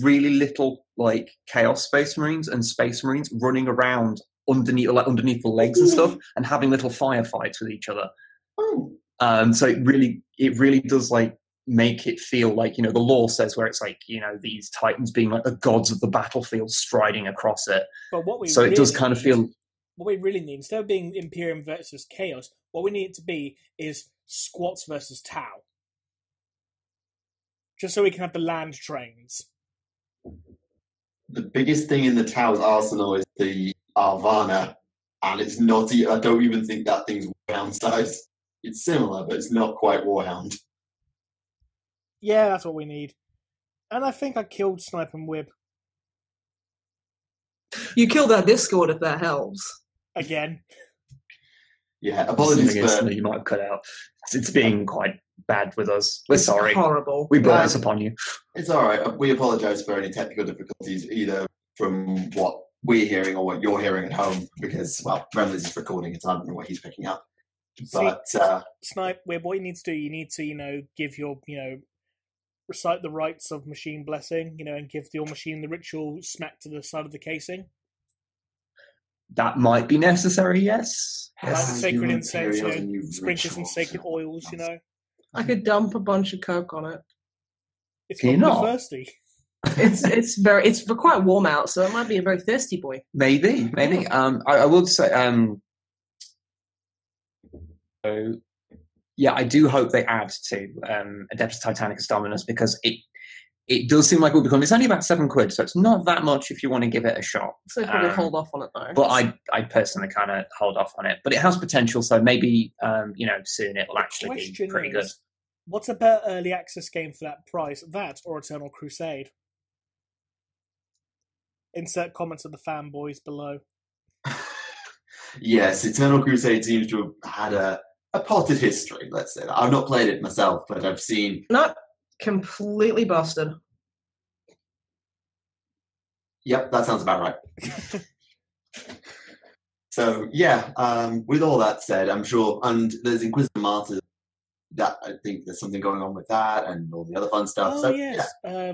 really little like Chaos Space Marines and Space Marines running around underneath the legs and stuff, and having little firefights with each other. So it really does like make it feel like the lore says, where it's like these Titans being like the gods of the battlefield striding across it. But it does kind of feel. What we really need, instead of being Imperium versus Chaos, what we need it to be is Squats versus Tau. Just so we can have the land trains. The biggest thing in the Tau's arsenal is the Arvana, and it's not. I don't even think that thing's Warhound size. It's similar, but it's not quite Warhound. Yeah, that's what we need. And I think I killed Snipe and Wib. You killed our Discord, if that helps. Again. Yeah, apologies for... you might have cut out. It's being quite bad with us. We're sorry. Horrible. We brought this upon you. It's all right. We apologise for any technical difficulties, either from what we're hearing or what you're hearing at home, because, well, Remleiz is recording it, so I don't know what he's picking up. But Snipe, what you need to do, you need to, give your, recite the rites of machine blessing, and give your machine the ritual smack to the side of the casing. That might be necessary, yes. Like sacred incense, sprinkle some sacred oils, I could dump a bunch of coke on it. It's probably thirsty. It's quite warm out, so it might be a very thirsty boy. Maybe. I would say, I do hope they add to Adeptus Titanicus Dominus, because it does seem like we'll become. It's only about £7, so it's not that much if you want to give it a shot. So probably hold off on it though. But I personally kind of hold off on it. But it has potential, so maybe soon it'll actually be pretty good. What's a better early access game for that price? That or Eternal Crusade? Insert comments of the fanboys below. Yes, Eternal Crusade seems to have had a potted history, let's say that. I've not played it myself, but I've seen... Not completely busted. Yep, that sounds about right. So, with all that said, I'm sure... And there's Inquisitor Martyrs. That I think there's something going on with that and all the other fun stuff. Oh, yes. Yeah.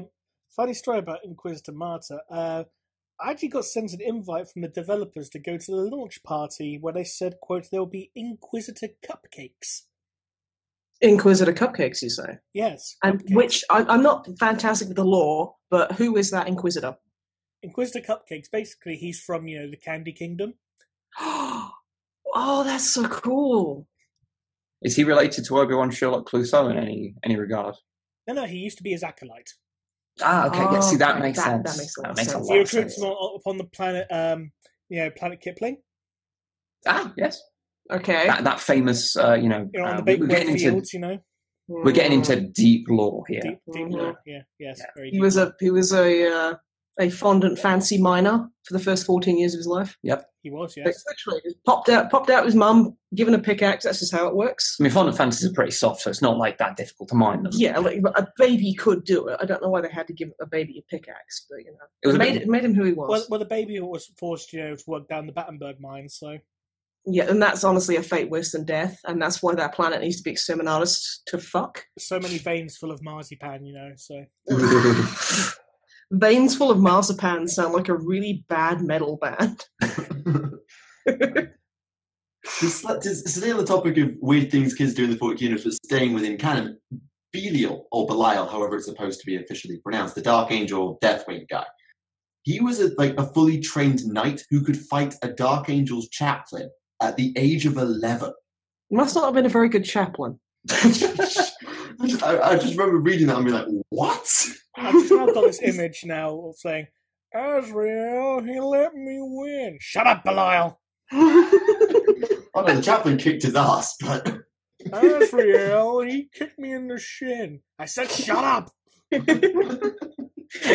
Funny story about Inquisitor Martyr. I actually got sent an invite from the developers to go to the launch party where they said, quote, there'll be Inquisitor cupcakes. Inquisitor cupcakes, you say? Yes. And cupcakes. Which, I'm not fantastic with the lore, but who is that Inquisitor? Inquisitor cupcakes, basically, he's from, the Candy Kingdom. Oh, that's so cool. Is he related to Obi-Wan Sherlock Clouseau in any regard? No, he used to be his acolyte. Ah, okay. Yeah, see, that makes sense. That makes sense. He recruits him upon the planet, Planet Kipling. Ah, yes. Okay. That famous, on the big fields, We're getting into deep lore here. Deep lore, yeah, yes. Very he was a fondant fancy miner for the first 14 years of his life. Yep. He was, yes. Literally, popped out his mum, given a pickaxe. That's just how it works. I mean, fondant fantasies are pretty soft, so it's not like that difficult to mine them. Yeah, but a baby could do it. I don't know why they had to give a baby a pickaxe, but it made him who he was. Well, the baby was forced, to work down the Battenberg mine, so. Yeah, and that's honestly a fate worse than death, and that's why that planet needs to be exterminatus to fuck. So many veins full of marzipan, so. Veins full of marzipan sound like a really bad metal band. To stay on the topic of weird things kids do in the 40 Universe, but staying within canon, Belial, or Belial, however it's supposed to be officially pronounced, the Dark Angel Deathwing guy, he was a fully trained knight who could fight a Dark Angel's chaplain at the age of 11. He must not have been a very good chaplain. I just remember reading that and being like, what? I've just now got this image now of saying, Azrael, he let me win. Shut up, Belial. Oh, no, the chaplain kicked his ass, but... Azrael, he kicked me in the shin. I said, shut up.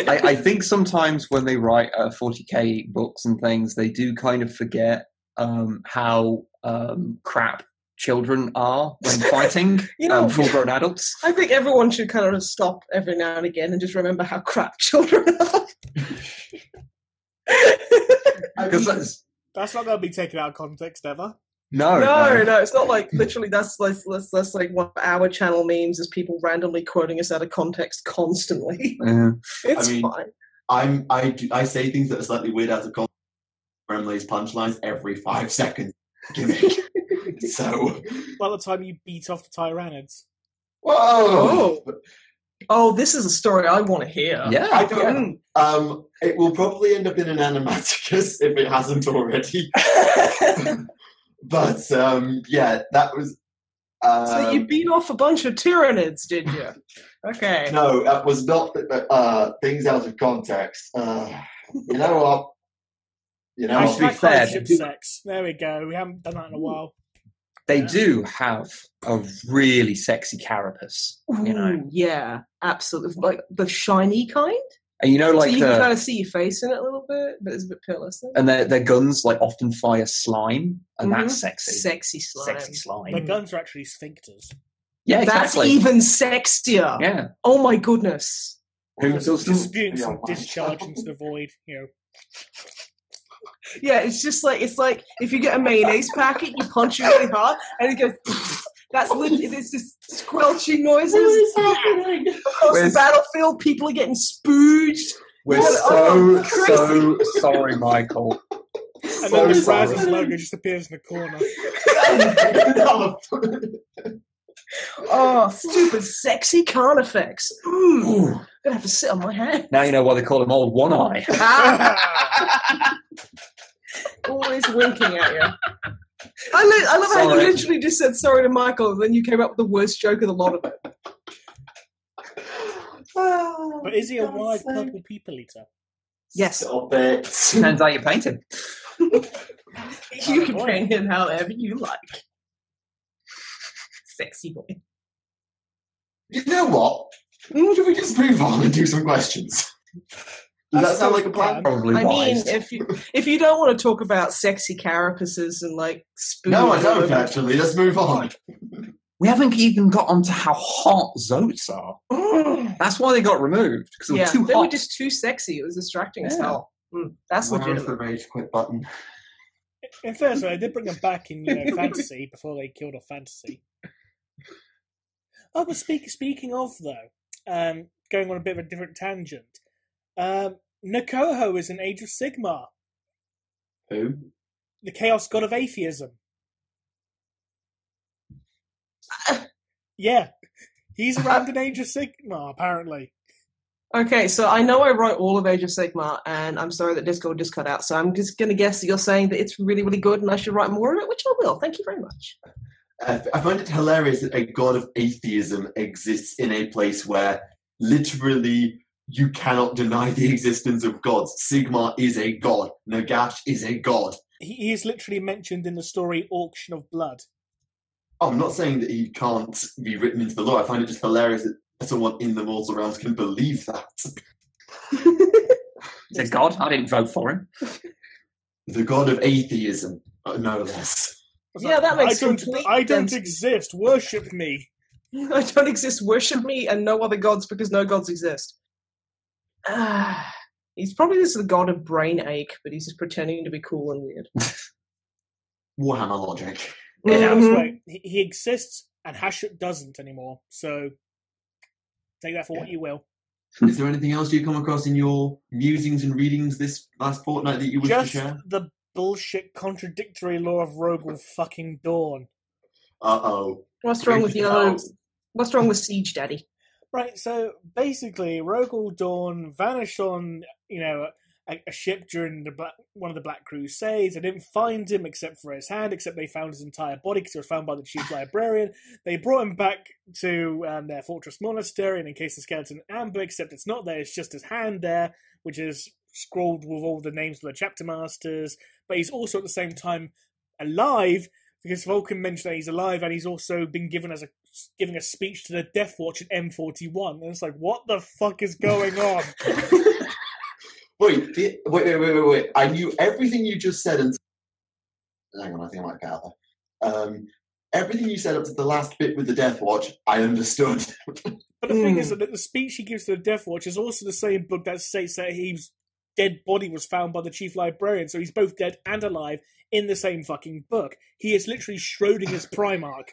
I think sometimes when they write 40k books and things, they do kind of forget how crap children are when fighting full-grown adults. I think everyone should kind of stop every now and again and just remember how crap children are. Because that's not going to be taken out of context ever. No, it's not like literally. That's like one of our channel memes is people randomly quoting us out of context constantly. It's fine. I say things that are slightly weird out of context. Remleiz punchlines every 5 seconds. Gimmick. So by the time you beat off the Tyrannids. Whoa! Oh, this is a story I want to hear. Yeah, I don't. It will probably end up in an animaticus if it hasn't already. But that was. So you beat off a bunch of Tyranids, did you? Okay. No, that was not things out of context. You know what? To be fair, sex. There we go. We haven't done that in a while. They do have a really sexy carapace. Ooh, yeah, absolutely. Like the shiny kind. And so you can kind of see your face in it a little bit, but it's a bit peerless. And their guns often fire slime, and that's sexy. Sexy slime. Sexy slime. Their guns are actually sphincters. Yeah, exactly. That's even sexier. Yeah. Oh my goodness. Who doesn't? Spewing some discharge into the void, Yeah, it's like if you get a mayonnaise packet, you punch it really hard, and it goes. That's it's just squelching noises. What is happening? Across the battlefield, people are getting spooged. We're so sorry, Michael. And then the Brazzers logo just appears in the corner. Oh, stupid, sexy Carnifex. I'm gonna have to sit on my hand. Now you know why they call him Old One Eye. Always winking at you. I love how you literally just said sorry to Michael, and then you came up with the worst joke of the lot of it. But is he a wide purple people eater? Yes. Stop it. Depends how you paint him. You can paint him however you like. Sexy boy. You know what? Should we just move on and do some questions? Does that sound like a plan? Probably wise. mean, if you don't want to talk about sexy carapaces and spoons. No, I don't actually. Let's move on. We haven't even got onto how hot Zotes are. That's why they got removed, because they were too hot. They were just too sexy. It was distracting as hell. That's legitimate. The rage quit button? In fairness, I did bring them back in fantasy before they killed off fantasy. Oh, but speaking of though, going on a bit of a different tangent. Nakoho is an Age of Sigmar. Who? The Chaos God of Atheism. Yeah. He's around in Age of Sigmar, apparently. Okay, so I know I wrote all of Age of Sigmar, and I'm sorry that Discord just cut out, so I'm just going to guess that you're saying that it's really, really good and I should write more of it, which I will. Thank you very much. I find it hilarious that a god of atheism exists in a place where literally you cannot deny the existence of gods. Sigmar is a god. Nagash is a god. He is literally mentioned in the story Auction of Blood. Oh, I'm not saying that he can't be written into the lore. I find it just hilarious that someone in the mortal realms can believe that. He's a god. I didn't vote for him. The god of atheism, no less. Yeah, that makes sense. I don't exist. Worship me. I don't exist. Worship me and no other gods because no gods exist. He's probably just the god of brain ache, but he's just pretending to be cool and weird. Warhammer logic. Yeah, that's right. He exists, and Hashut doesn't anymore. So take that for what you will. Is there anything else you come across in your musings and readings this last fortnight that you wish to share? The bullshit contradictory lore of Rogel fucking Dawn. Uh-oh. What's wrong with you? What's wrong with Siege Daddy? Right, so basically, Rogel Dawn vanished on, a ship during one of the Black Crusades. They didn't find him except for his hand, except they found his entire body because it was found by the chief librarian. They brought him back to their fortress monastery and encased the skeleton in amber, except it's not there, it's just his hand there, which is scrawled with all the names of the chapter masters. But he's also at the same time alive, because Vulcan mentioned that he's alive, and he's also been giving a speech to the Death Watch at M41. And it's like, what the fuck is going on? Wait. I knew everything you just said. And hang on, I think I might get out there. Everything you said up to the last bit with the Death Watch, I understood. But the thing is that the speech he gives to the Death Watch is also the same book that states that his dead body was found by the chief librarian. So he's both dead and alive in the same fucking book. He is literally Schrodinger's Primarch.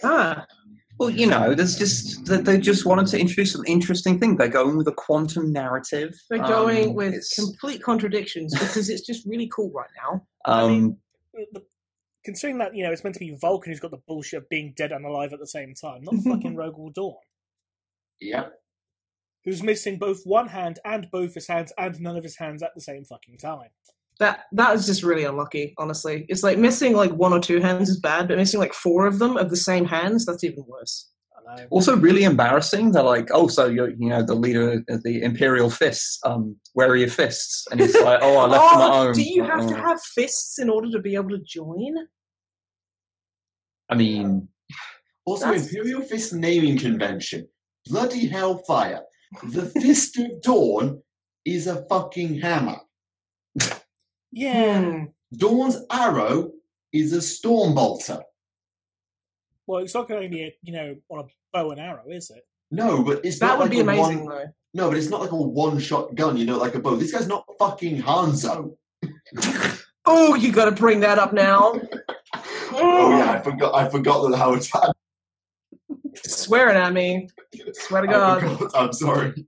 Well, they just wanted to introduce an interesting thing. They're going with a quantum narrative. They're going with complete contradictions because it's just really cool right now. Considering that, it's meant to be Vulcan who's got the bullshit of being dead and alive at the same time, not fucking Rogal Dawn. Yep. Who's missing both one hand and both his hands and none of his hands at the same fucking time. That is just really unlucky, honestly. It's like missing like one or two hands is bad, but missing like four of them of the same hands, that's even worse. Also really embarrassing. They're like, oh, so you're the leader of the Imperial fists. Where are your fists? And he's like, oh, I left my own. Do you have to have fists in order to be able to join? I mean... Also, Imperial Fist naming convention. Bloody hellfire. The Fist of Dawn is a fucking hammer. Yeah. Dawn's arrow is a stormbolter. Well, it's not going to be, on a bow and arrow, is it? No, but it's that not would like be amazing, though. No, but it's not like a one-shot gun, like a bow. This guy's not fucking Hanzo. Oh, you got to bring that up now. Oh yeah, I forgot that Howard had. Swearing at me. Swear to God. I'm sorry.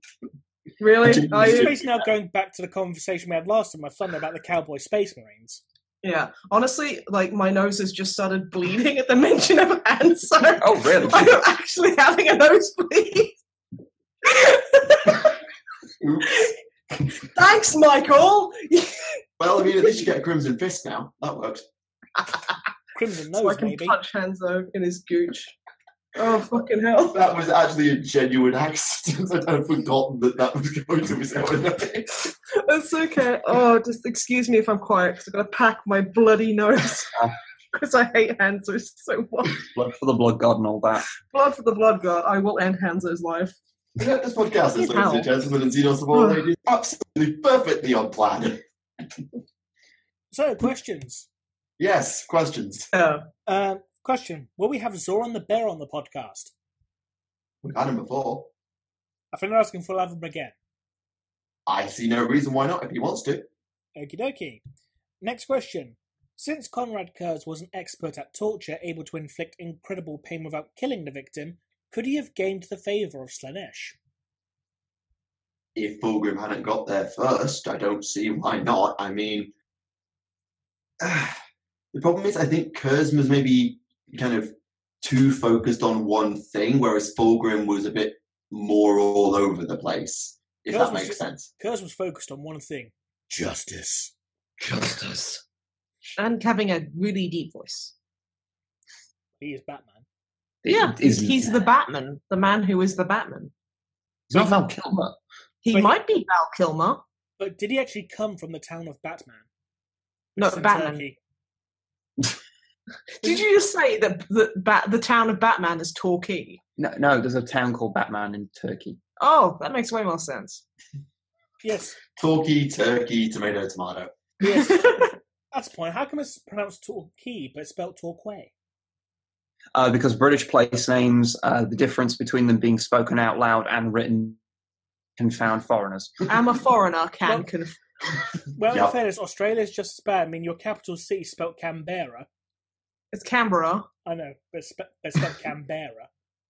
Really? It's basically now going back to the conversation we had last time, my fun about the Cowboy Space Marines. Yeah. Honestly, like, my nose has just started bleeding at the mention of hands. So oh, really? I'm actually having a nosebleed. Thanks, Michael! Well, I mean, at least you get a Crimson Fist now. That works. Crimson Nose, so I can maybe. punch Hanzo in his gooch. Oh, fucking hell. That was actually a genuine accident. I'd forgotten that was going to be going on. That's okay. Oh, just excuse me if I'm quiet, because I've got to pack my bloody nose. Because I hate Hanzo so much. Blood for the blood god and all that. Blood for the blood god. I will end Hanzo's life. This podcast is, ladies and gentlemen, and Xenos of all ladies, absolutely perfectly on plan. So, questions. Yes, questions. Question. Will we have Zoran the Bear on the podcast? We've had him before. I think they're asking for have him again. I see no reason why not if he wants to. Okie dokie. Next question. Since Conrad Kurz was an expert at torture, able to inflict incredible pain without killing the victim, could he have gained the favour of Slaanesh? If Fulgrim hadn't got there first, I don't see why not. I mean, the problem is I think Kurz was maybe kind of too focused on one thing, whereas Fulgrim was a bit more all over the place, if that makes sense. Kurz was focused on one thing. Justice. Justice. And having a really deep voice. He is Batman. Yeah, he's the Batman. The man who is the Batman. He's not Val Kilmer. He might be Val Kilmer. But did he actually come from the town of Batman? No, Batman. Did you just say that the town of Batman is Torquay? No, there's a town called Batman in Turkey. Oh, that makes way more sense. Yes. Torquay, turkey, tomato, tomato. Yes. That's the point. How come it's pronounced Torquay, but it's spelled Torquay? Because British place names, the difference between them being spoken out loud and written confound foreigners. I'm a foreigner, Well, in fairness, Australia's just as bad. I mean, your capital city is spelled Canberra. It's Canberra. I know, but it's spelled Canberra.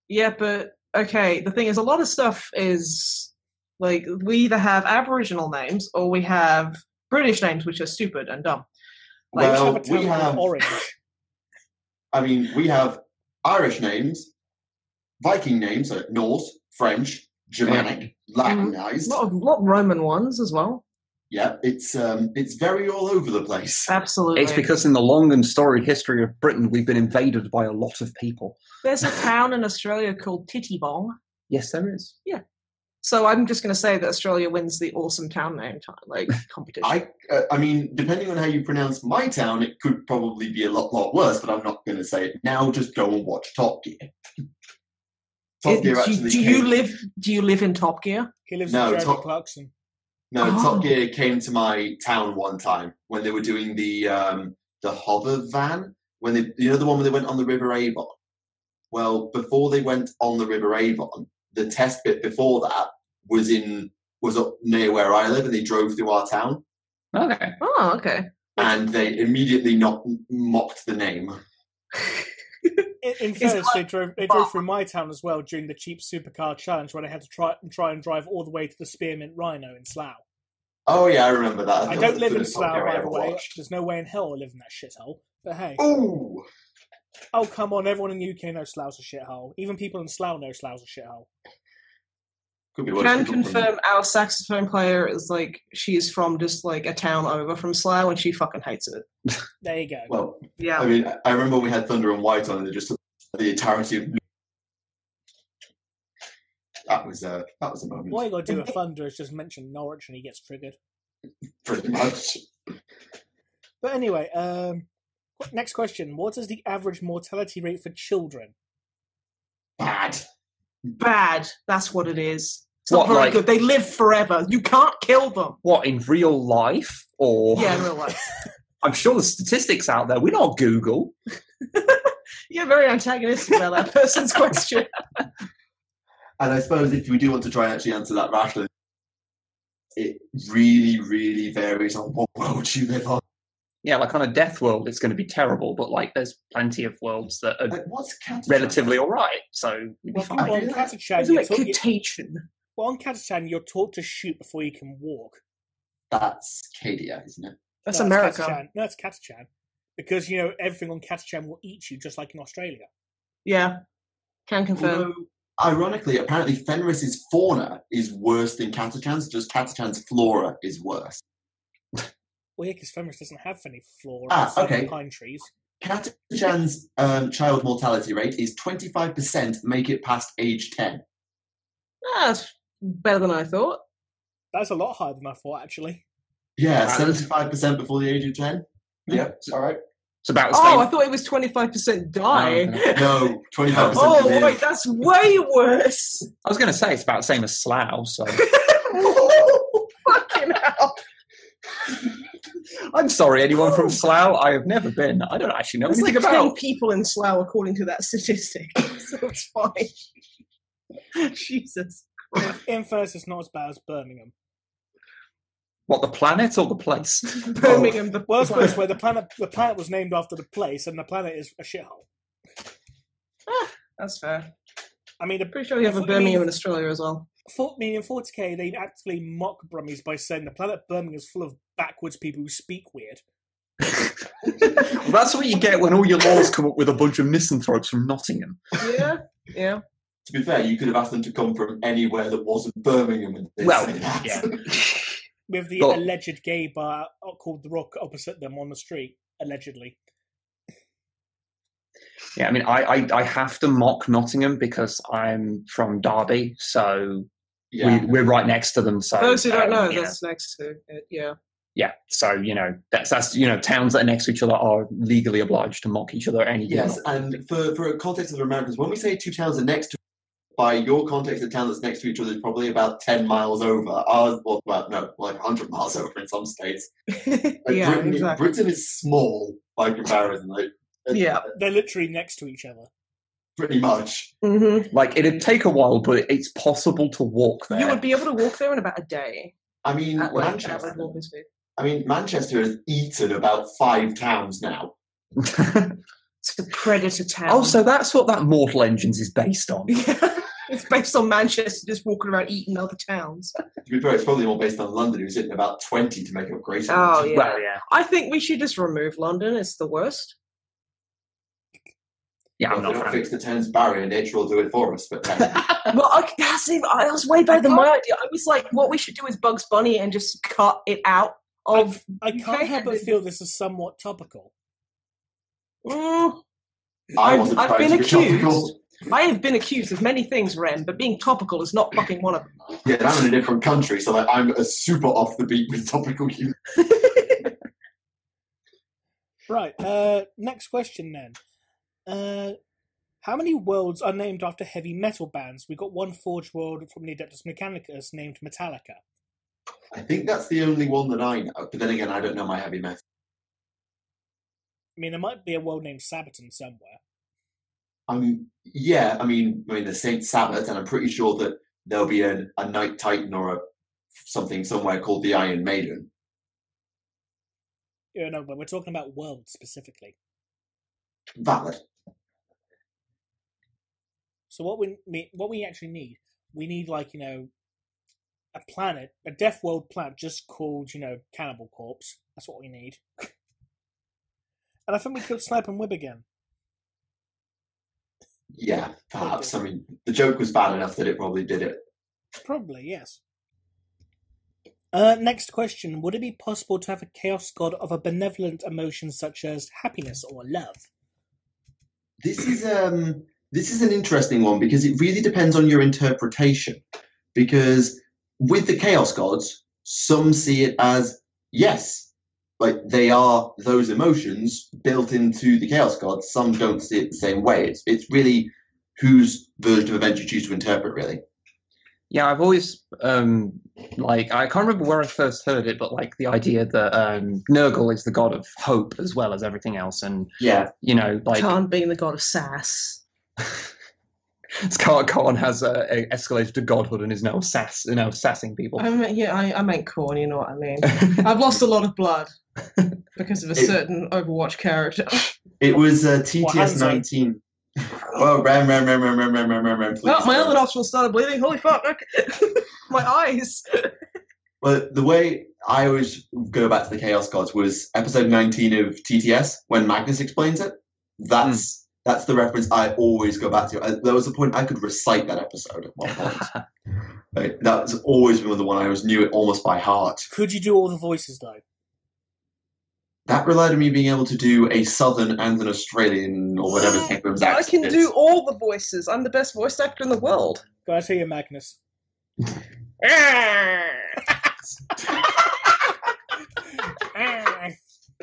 Yeah, but, okay, the thing is, a lot of stuff is, like, we either have Aboriginal names or we have British names, which are stupid and dumb. Like, well, we have Orange. I mean, we have Irish names, Viking names, like Norse, French, Germanic, Latinized. A lot of Roman ones as well. Yeah, it's very all over the place. Absolutely. It's because in the long and storied history of Britain, we've been invaded by a lot of people. There's a town in Australia called Tittybong. Yes, there is. Yeah. So I'm just going to say that Australia wins the awesome town name competition. I mean, depending on how you pronounce my town, it could probably be a lot worse, but I'm not going to say it now. Just go and watch Top Gear. Top Gear actually. Do you live in Top Gear? He lives in Jeremy Clarkson. No, Top Gear came to my town one time when they were doing the hover van, when they, the one where they went on the River Avon. Well, before they went on the River Avon, the test bit before that was up near where I live, and they drove through our town. Okay. Oh, okay. And they immediately mocked the name. In fairness, they drove through my town as well during the cheap supercar challenge, where they had to try and drive all the way to the Spearmint Rhino in Slough. Oh yeah, I remember that. I don't live in Slough, by the way. There's no way in hell I live in that shithole. But hey. Ooh. Oh, come on. Everyone in the UK knows Slough's a shithole. Even people in Slough know Slough's a shithole. Can confirm our saxophone player is she is from just a town over from Slough, and she fucking hates it. There you go. Well, yeah. I mean, I remember we had Thunder and White on, and they just took the entirety of. That was a moment. What you got to do with Thunder is just mention Norwich, and he gets triggered. Pretty much. But anyway, next question: what is the average mortality rate for children? Bad. That's what it is. It's not very good. They live forever. You can't kill them. What, in real life? Or yeah, in real life. I'm sure the statistics out there. We're not Google. You're very antagonistic about that person's question. And I suppose if we do want to try and actually answer that rationally, it really, really varies on what world you live on. Yeah, on a death world, it's going to be terrible, but there's plenty of worlds that are relatively all right, so you'll be fine. On Catachan, on Catachan, you're taught to shoot before you can walk. That's Cadia, isn't it? That's America. No, it's Catachan. Because, everything on Catachan will eat you, just like in Australia. Yeah, can confirm. Although, ironically, apparently Fenris's fauna is worse than Catachan's, just Catachan's flora is worse. Well, yeah, because Fenris doesn't have any flora. Okay. Pine trees. Catachan's child mortality rate is 25% make it past age 10. That's better than I thought. That's a lot higher than I thought, actually. Yeah, 75% before the age of 10. Yeah, all right. It's about the same. Oh, I thought it was 25% die. No, 25%. Oh, wait, that's way worse. I was going to say it's about the same as Slough, so. Fucking hell. I'm sorry, anyone from Slough? I have never been. I don't actually know anything about. There's 10 people in Slough according to that statistic, so it's fine. Jesus Christ. In first, it's not as bad as Birmingham. What, the planet or the place? Birmingham, the worst place where the planet was named after the place, and the planet is a shithole. That's fair. I mean, I'm pretty sure you have a Birmingham in Australia as well. In 40k, they actually mock Brummies by saying the planet Birmingham is full of backwards people who speak weird. Well, that's what you get when all your laws come up with a bunch of misanthropes from Nottingham. Yeah. To be fair, you could have asked them to come from anywhere that wasn't Birmingham. And yeah. With the alleged gay bar called The Rock opposite them on the street, allegedly. Yeah, I mean, I have to mock Nottingham because I'm from Derby, so we're right next to them. So those who don't know, that's next to it. Yeah. Yeah, so that's towns that are next to each other are legally obliged to mock each other at any Yes, and for a context of the Americans, when we say two towns are next to, by your context, the town that's next to each other is probably about 10 miles over. Ours, 100 miles over in some states. Britain is small by comparison. They're literally next to each other. Pretty much. Mm-hmm. It'd take a while, but it's possible to walk there. You would be able to walk there in about a day. I mean, Manchester has eaten about 5 towns now. It's a predator town. Oh, so that's what that Mortal Engines is based on. Yeah. It's based on Manchester just walking around eating other towns. To be fair, it's probably more based on London, who's hitting about 20 to make up great. Oh, yeah. I think we should just remove London. It's the worst. Yeah, I'm Well, not if we a don't fan. fix the Thames barrier, nature will do it for us. But Well, that was way better than my idea. I was like, what we should do is Bugs Bunny and just cut it out of. I can't help but feel this is somewhat topical. I've been accused. I have been accused of many things, Ren, but being topical is not fucking one of them. Yeah, and I'm in a different country, so like, I'm a super off the beat with topical humor. Right, next question then. How many worlds are named after heavy metal bands? We got one Forge world from the Adeptus Mechanicus named Metallica. I think that's the only one that I know, but then again, I don't know my heavy metal. I mean, there might be a world named Sabaton somewhere. Yeah, I mean, the Saint Sabbath, and I'm pretty sure that there'll be a Night Titan or something somewhere called the Iron Maiden. Yeah, no, but we're talking about worlds specifically. Valid. So what we actually need, we need a planet, a Death World planet just called, Cannibal Corpse. That's what we need. And I think we killed Snipe and Wib again. Yeah, perhaps. I mean, the joke was bad enough that it probably did it. Probably, yes. Next question. Would it be possible to have a chaos god of a benevolent emotion such as happiness or love? This is an interesting one because it really depends on your interpretation. Because with the chaos gods, some see it as, yes, like they are those emotions built into the chaos gods. Some don't see it the same way. It's really whose version of events you choose to interpret, really. Yeah, I've always I can't remember where I first heard it, but the idea that Nurgle is the god of hope as well as everything else, and Khan being the god of sass. Khan has escalated to godhood and is now sassing people. I meant Korn. You know what I mean. I've lost a lot of blood because of a certain Overwatch character. It was TTS 19. Well, ram, please. Oh, my other nostril started bleeding. Holy fuck! Okay. My eyes. Well, the way I always go back to the Chaos Gods was episode 19 of TTS when Magnus explains it. That's the reference I always go back to. There was a point I could recite that episode at one point. Right? That's always been the one I always knew it almost by heart. Could you do all the voices though? That relied on me being able to do a Southern and an Australian or whatever Techrum's accent I can do all the voices. I'm the best voice actor in the world. Go ahead, you, Magnus.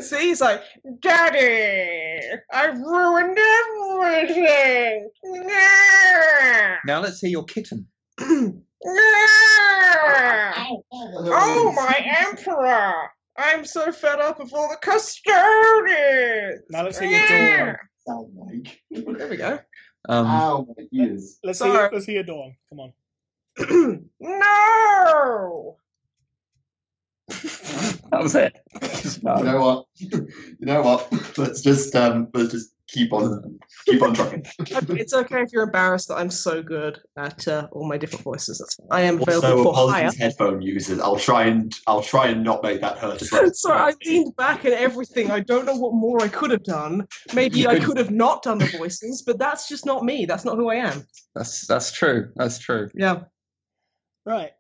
See, he's like, Daddy, I've ruined everything. Now let's hear your kitten. Oh, my emperor! I'm so fed up of all the custodians. Now let's hear your Sound like. There we go. Ow, my ears. Let's hear your dawn. Come on. No! That was it. You know what? Let's just keep on trucking. It's okay if you're embarrassed that I'm so good at all my different voices. That's fine. I am available Also, for hire. apologies, headphone users. I'll try and not make that hurt. Sorry, I leaned back and everything. I don't know what more I could have done. Maybe I could have not done the voices, but that's just not me. That's not who I am. That's true. That's true. Yeah. Right.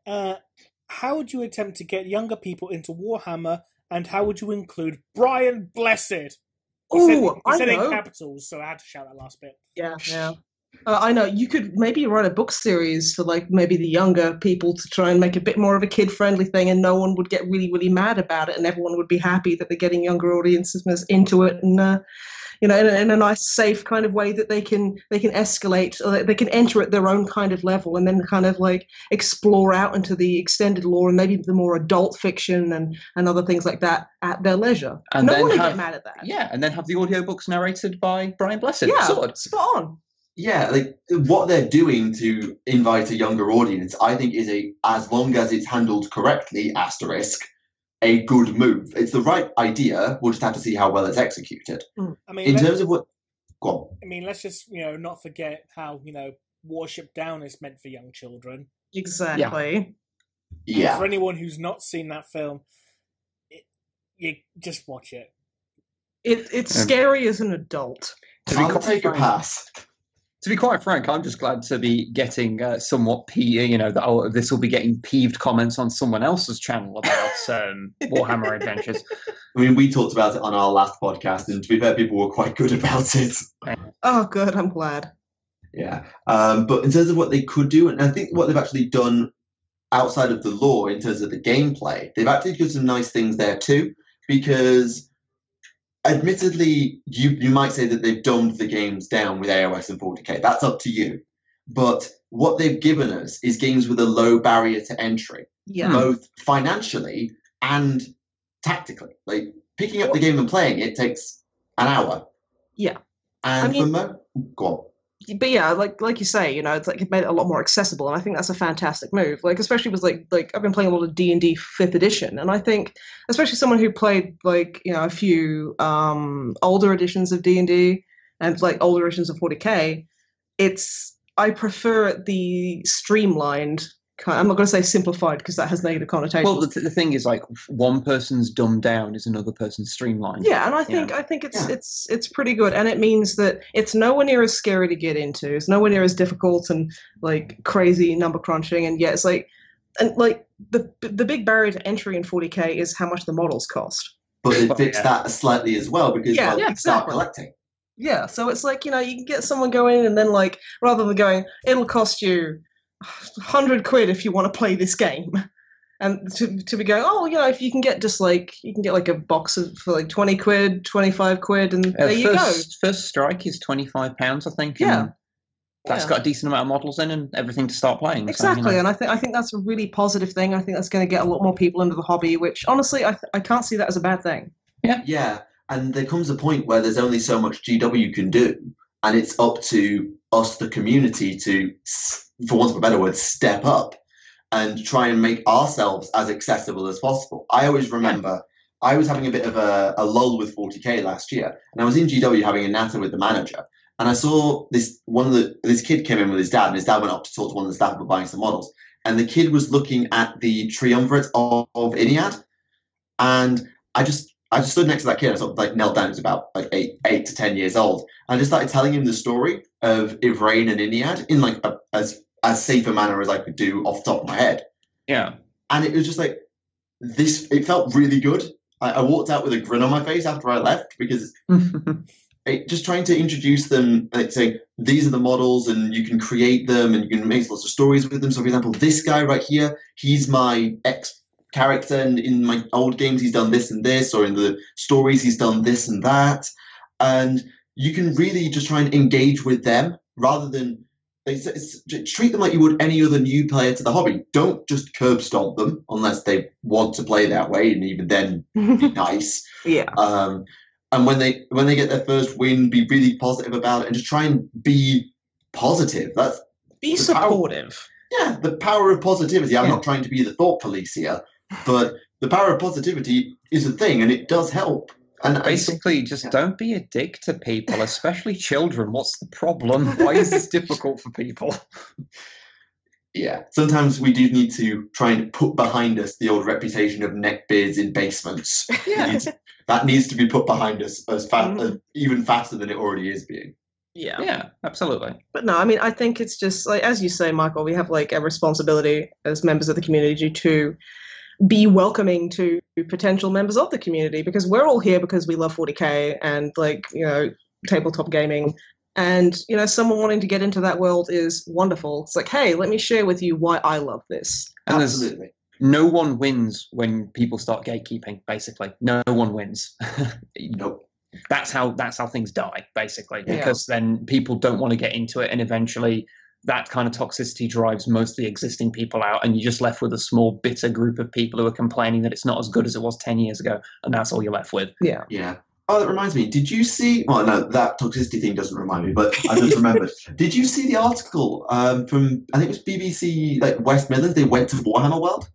How would you attempt to get younger people into Warhammer, and how would you include Brian Blessed? He said in capitals, so I had to shout that last bit. Yeah. I know. You could maybe write a book series for maybe the younger people to try and make a bit more of a kid-friendly thing, and no one would get really, really mad about it, and everyone would be happy that they're getting younger audiences into it, and in a nice, safe kind of way that they can escalate, or they can enter at their own kind of level, and then kind of explore out into the extended lore and maybe the more adult fiction and other things like that at their leisure. And no one would get mad at that. Yeah, and then have the audiobooks narrated by Brian Blessed. Yeah, sorted. spot on. Yeah, what they're doing to invite a younger audience, I think, is as long as it's handled correctly, a good move. It's the right idea. We'll just have to see how well it's executed. I mean, in terms of what, go on. I mean, let's just not forget how Warship Down is meant for young children. Exactly. Yeah. For anyone who's not seen that film, you just watch it. It's scary as an adult. I'll take a pass. To be quite frank, I'm just glad to be getting somewhat that this will be getting peeved comments on someone else's channel about Warhammer Adventures. I mean, we talked about it on our last podcast, and to be fair, people were quite good about it. Oh, good. I'm glad. Yeah. But in terms of what they could do, and I think what they've actually done outside of the lore in terms of the gameplay, they've actually done some nice things there too, because admittedly, you might say that they've dumbed the games down with AOS and 40k. That's up to you. But what they've given us is games with a low barrier to entry, both financially and tactically. Like, picking up the game and playing it takes an hour. Yeah. And go on. But yeah, like you say, it's like it made it a lot more accessible, and I think that's a fantastic move. Like, especially with like I've been playing a lot of D&D 5th edition, and I think especially someone who played a few older editions of D&D and like older editions of 40k, I prefer the streamlined. I'm not going to say simplified because that has negative connotations. Well, the thing is, like, one person's dumbed down is another person's streamlined. Yeah, and I think it's pretty good, and it means that it's nowhere near as scary to get into. It's nowhere near as difficult and like crazy number crunching, and yeah, it's like the big barrier to entry in 40k is how much the models cost. But it fixed that slightly as well because you start collecting. Yeah, so it's like you can get someone going, and then like rather than going, it'll cost you £100 if you want to play this game, and to be going, if you can get like a box for like £20, £25, and there you go. First strike is £25, I think. Yeah, and that's got a decent amount of models in and everything to start playing. Exactly, so, and I think that's a really positive thing. I think that's going to get a lot more people into the hobby, which honestly I can't see that as a bad thing. Yeah, and there comes a point where there's only so much GW can do, and it's up to us, the community, to, for want of a better word, step up and try and make ourselves as accessible as possible. I always remember I was having a bit of a lull with 40k last year, and I was in GW having a natter with the manager, and I saw this kid came in with his dad, and his dad went up to talk to one of the staff about buying some models, and the kid was looking at the triumvirate of Iliad, and I just stood next to that kid. I sort of like knelt down. He was about like 8 to 10 years old. And I just started telling him the story of Ivrain and Iliad in like as safe a manner as I could do off the top of my head. Yeah. And it was just like this. It felt really good. I walked out with a grin on my face after I left because just trying to introduce them, like saying these are the models and you can create them and you can make lots of stories with them. So, for example, this guy right here, he's my character, and in my old games he's done this and this, or in the stories he's done this and that, and you can really just try and engage with them rather than treat them like you would any other new player to the hobby. Don't just curb stomp them unless they want to play that way, and even then be nice. Yeah. And when they get their first win, be really positive about it and just try and be positive. Be supportive. The power of positivity. I'm not trying to be the thought police here, but the power of positivity is a thing, and it does help. And basically, just don't be a dick to people, especially children. What's the problem? Why is this difficult for people? Yeah, sometimes we do need to try and put behind us the old reputation of neckbeards in basements. That needs to be put behind us even faster than it already is being. Yeah, absolutely. But no, I mean, I think it's just like, as you say, Michael, we have like a responsibility as members of the community to be welcoming to potential members of the community, because we're all here because we love 40k and tabletop gaming, and someone wanting to get into that world is wonderful. It's like, hey, let me share with you why I love this. And absolutely. No one wins when people start gatekeeping. Basically, no one wins. Nope. That's how things die, basically, because then people don't want to get into it, and eventually that kind of toxicity drives most of the existing people out, and you're just left with a small, bitter group of people who are complaining that it's not as good as it was 10 yeyears ago, and that's all you're left with. Yeah. Oh, that reminds me. Did you see... Well, no, that toxicity thing doesn't remind me, but I just remembered. Did you see the article from, I think it was BBC, like West Midlands? They went to Warhammer World?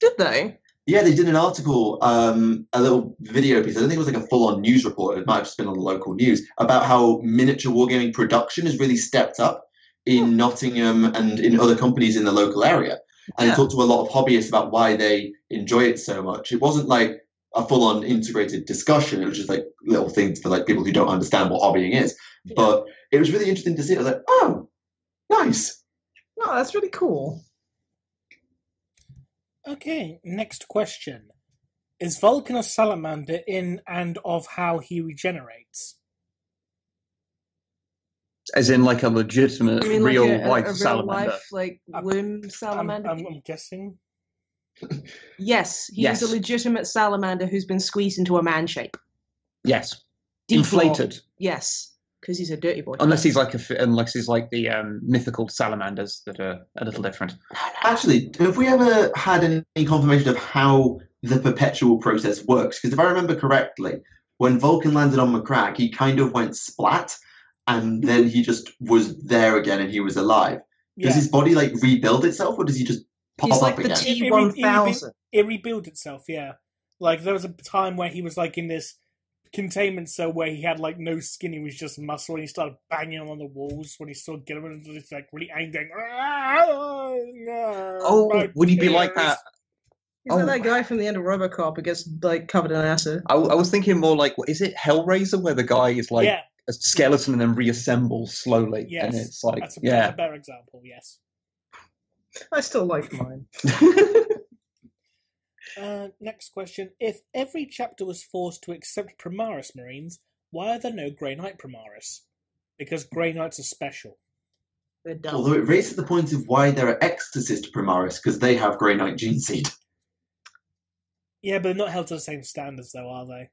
Did they? Yeah, they did an article, a little video piece. I don't think it was like a full-on news report. It might have just been on the local news, about how miniature wargaming production has really stepped up in Nottingham and in other companies in the local area. And they talked to a lot of hobbyists about why they enjoy it so much. It wasn't like a full-on integrated discussion. It was just like little things for like people who don't understand what hobbying is. Yeah. But it was really interesting to see. I was like, oh, nice. Oh, that's really cool. Okay, next question. Is Vulcan a salamander in and of how he regenerates? As in, like a legitimate, real life salamander, life, like womb salamander. I'm guessing. Yes, he's a legitimate salamander who's been squeezed into a man shape. Yes, inflated. Yes, because he's a dirty boy. Unless he's like the mythical salamanders that are a little different. Actually, have we ever had any confirmation of how the perpetual process works? Because if I remember correctly, when Vulcan landed on Macragge, he kind of went splat. And then he just was there again, and he was alive. Does his body like rebuild itself, or does he just pop up again? He's like the T-1000. It rebuilt itself, yeah. Like there was a time where he was like in this containment cell where he had like no skin; he was just muscle, and he started banging on the walls when he saw Gilliman, and was like really angry. Would he be like that? He's like that guy from the end of RoboCop who gets like covered in acid. I was thinking more like, is it Hellraiser, where the guy is like a skeleton and then reassembles slowly? Yes, and it's like that's a better example. Yes, I still like mine. Next question: if every chapter was forced to accept Primaris Marines, why are there no Grey Knight Primaris? Because Grey Knights are special. They're dumb. Although it raises the point of why there are Exorcist Primaris, because they have Grey Knight gene seed. Yeah, but they're not held to the same standards, though, are they?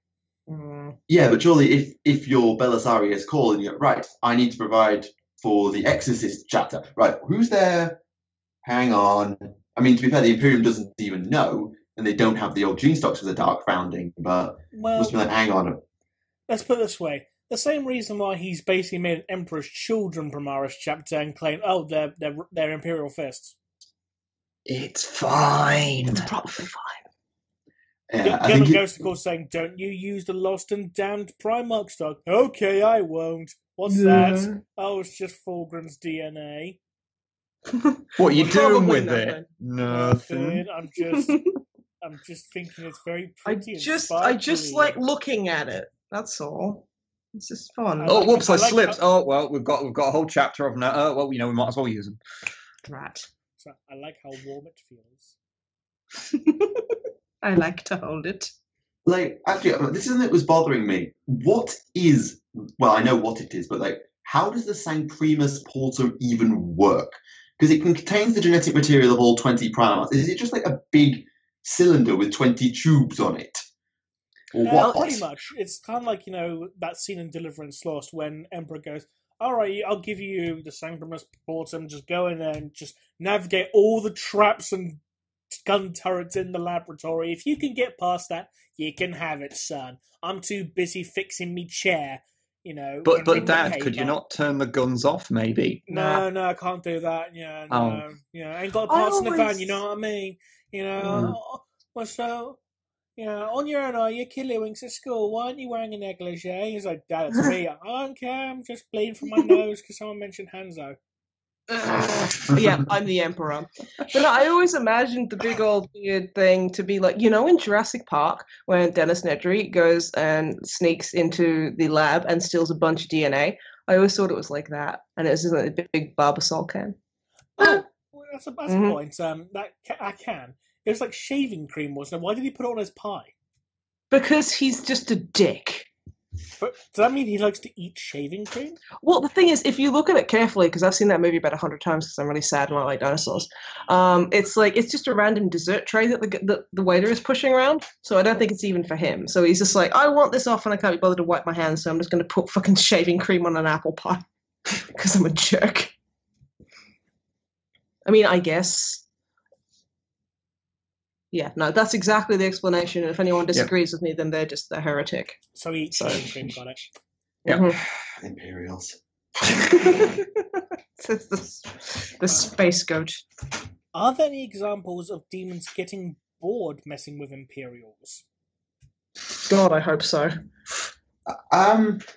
Yeah, but surely if your Belisari is called and you're right, I need to provide for the Exorcist chapter. Right, who's there? Hang on. I mean, to be fair, the Imperium doesn't even know, and they don't have the old gene stocks with the dark founding, but must be like, hang on. Let's put it this way. The same reason why he's basically made an Emperor's Children Primaris chapter and claimed, they're Imperial fists. It's fine. It's probably fine. Yeah, Gilliman goes to course saying, don't you use the lost and damned Primarch stock? Okay, I won't. What's that? Oh, it's just Fulgrim's DNA. What are you doing with it? Nothing. I'm just thinking it's very pretty. I just like looking at it. That's all. It's just fun. Whoops! I slipped. We've got a whole chapter of now. We might as well use them. Right. So I like how warm it feels. I like to hold it. Like, actually, this is something that was bothering me. I know what it is, but like, how does the Sancprimus Portum even work? Because it contains the genetic material of all 20 Primarchs. Is it just like a big cylinder with 20 tubes on it? Or what? Pretty much. It's kind of like, that scene in Deliverance Lost when Emperor goes, all right, I'll give you the Sancprimus Portum, just go in there and just navigate all the traps and gun turrets in the laboratory. If you can get past that, you can have it, son. I'm too busy fixing me chair, But Dad, could you not turn the guns off, maybe? No, I can't do that. I ain't got parts in the van, you know what I mean? So, on your own, your killings at school, why aren't you wearing a negligee? He's like, Dad, it's me. I don't care, I'm just bleeding from my nose because someone mentioned Hanzo. Yeah, I'm the Emperor. But I always imagined the big old weird thing to be like, in Jurassic Park, when Dennis Nedry goes and sneaks into the lab and steals a bunch of DNA. I always thought it was like that, and it was a big Barbasol can. Oh, that's a point. I can. It was like shaving cream, wasn't it? Why did he put it on his pie? Because he's just a dick. But does that mean he likes to eat shaving cream? Well, the thing is, if you look at it carefully, because I've seen that movie about 100 times because I'm really sad and I like dinosaurs, it's just a random dessert tray that the waiter is pushing around. So I don't think it's even for him. So he's just like, I want this off and I can't be bothered to wipe my hands, so I'm just going to put fucking shaving cream on an apple pie because I'm a jerk. I mean, I guess. Yeah, no, that's exactly the explanation. And if anyone disagrees with me, then they're just a heretic. So he eats shaving cream, got it. Yeah. Mm-hmm. Imperials. It's the space goat. Are there any examples of demons getting bored messing with Imperials? God, I hope so.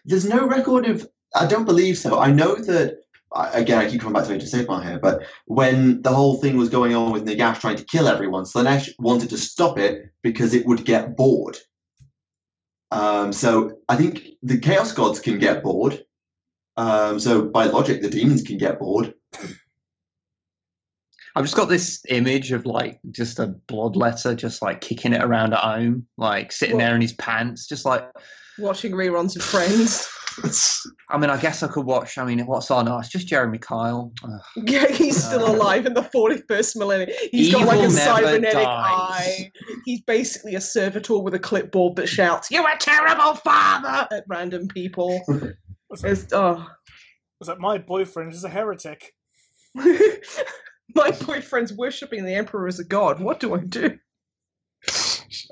There's no record of... I don't believe so. I know that... Again, I keep coming back to Age of Sigmar here, but when the whole thing was going on with Nagash trying to kill everyone, Slaanesh wanted to stop it because it would get bored. So I think the Chaos Gods can get bored. So by logic, the demons can get bored. I've just got this image of like just a bloodletter just like kicking it around at home, like sitting there in his pants, just like watching reruns of Friends. I mean, I guess I could watch. I mean, what's on? Oh, it's just Jeremy Kyle. Yeah, he's still alive in the 41st millennium. He's got like a cybernetic eye. He's basically a servitor with a clipboard that shouts, "You're a terrible father!" at random people. Was that my boyfriend is a heretic? My boyfriend's worshipping the Emperor as a god. What do I do?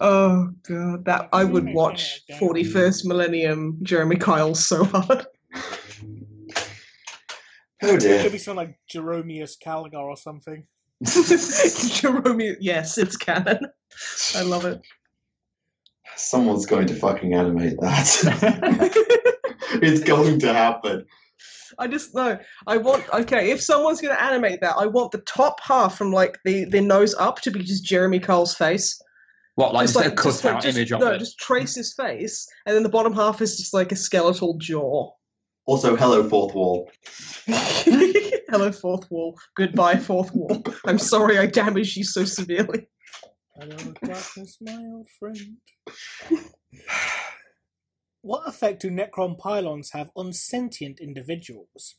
Oh god, that I would watch 41st millennium Jeremy Kyle so hard. Oh dear. It could be something like Jeromeus Calgar or something. Jeromeus, yes, it's canon. I love it. Someone's going to fucking animate that. It's going to happen. I just know. If someone's going to animate that, I want the top half from like the nose up to be just Jeremy Kyle's face. What, like just a cut-out image of it? No, just trace his face, and then the bottom half is just like a skeletal jaw. Also, hello, fourth wall. Hello, fourth wall. Goodbye, fourth wall. I'm sorry I damaged you so severely. Hello, darkness, my old friend. What effect do Necron pylons have on sentient individuals?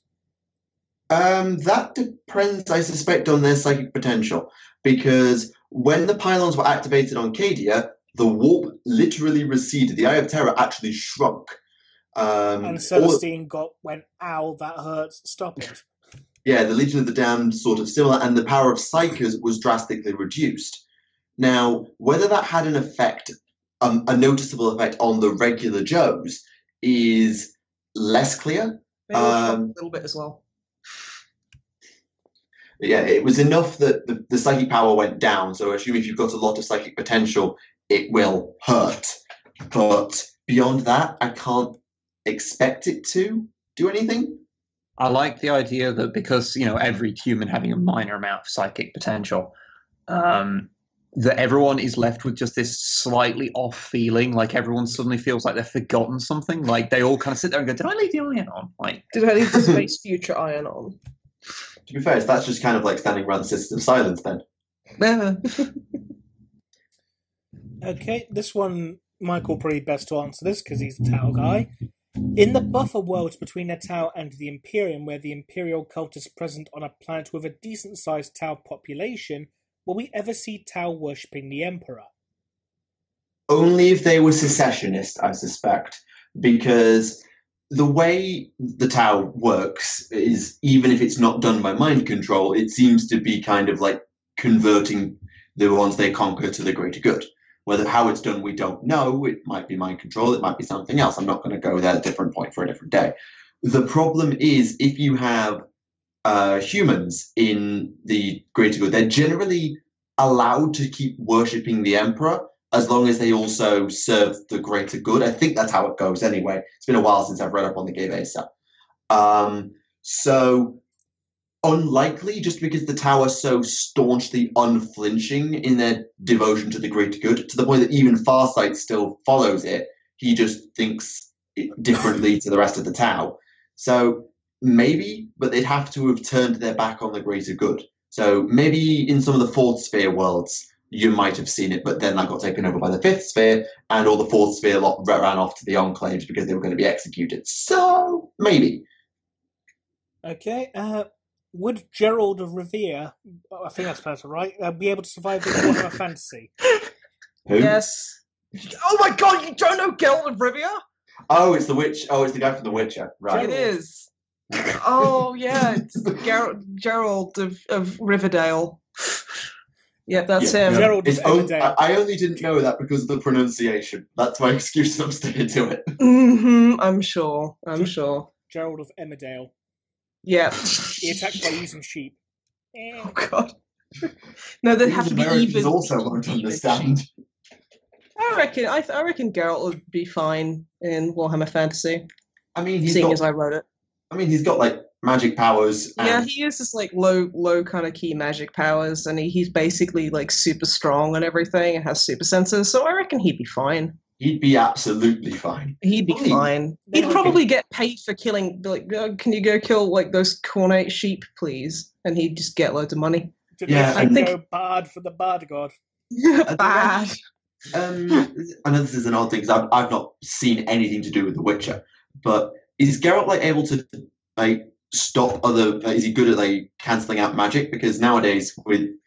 That depends, I suspect, on their psychic potential. Because when the pylons were activated on Cadia, the warp literally receded. The Eye of Terror actually shrunk. And Celestine went, ow, that hurts, stop it. Yeah, the Legion of the Damned sort of similar, and the power of Psychers was drastically reduced. Now, whether that had an effect, a noticeable effect on the regular Joes, is less clear. Maybe a little bit as well. Yeah, it was enough that the psychic power went down, so I assume if you've got a lot of psychic potential, it will hurt. But beyond that, I can't expect it to do anything. I like the idea that because, every human having a minor amount of psychic potential, that everyone is left with just this slightly off feeling, like everyone suddenly feels like they've forgotten something. Like they all kind of sit there and go, did I leave the iron on? Like, did I leave the space future iron on? To be fair, that's just kind of like standing around the system of silence then. Okay, this one, Michael probably best to answer this because he's a Tau guy. In the buffer worlds between the Tau and the Imperium, where the Imperial cult is present on a planet with a decent-sized Tau population, will we ever see Tau worshipping the Emperor? Only if they were secessionists, I suspect, because the way the Tau works is, even if it's not done by mind control, it seems to be kind of like converting the ones they conquer to the greater good. How it's done, we don't know. It might be mind control. It might be something else. I'm not going to go there. A different point for a different day. The problem is if you have humans in the greater good, they're generally allowed to keep worshipping the Emperor as long as they also serve the greater good. I think that's how it goes anyway. It's been a while since I've read up on the Gay stuff. So unlikely, just because the Tau are so staunchly unflinching in their devotion to the greater good, to the point that even Farsight still follows it. He just thinks differently to the rest of the Tau. So maybe, but they'd have to have turned their back on the greater good. So maybe in some of the Fourth Sphere worlds, you might have seen it, but then that got taken over by the Fifth Sphere, and all the Fourth Sphere lot ran off to the Enclaves because they were going to be executed. So maybe. Okay, would Gerald of Rivia, I think that's pronounced right, be able to survive in Warhammer Fantasy? Who? Yes. Oh my god, you don't know Geralt of Rivia? Oh, it's the witch. Oh, it's the guy from The Witcher. Right. It is. Oh, yeah. It's Gerald of Riverdale. Yeah, that's him. Gerald of Emmerdale. I only didn't know that because of the pronunciation. That's my excuse. I'm sticking to it. I'm sure. Gerald of Emmerdale. Yeah. He attacked by using sheep. Oh, God. No, they have to be even. Also won't understand. I reckon Geralt would be fine in Warhammer Fantasy. I mean, as I wrote it. I mean, he's got like magic powers. Yeah, he uses like low kind of key magic powers, and he's basically like super strong and everything, and has super senses. So I reckon he'd be fine. He'd be absolutely fine. He'd be fine. He'd probably get paid for killing. Like, can you go kill like those cornate sheep, please? And he'd just get loads of money. I think go bad for the bad god. Bad. I know this is an odd thing because I've not seen anything to do with The Witcher, but is Geralt like able to like stop other? Is he good at like cancelling out magic? Because nowadays,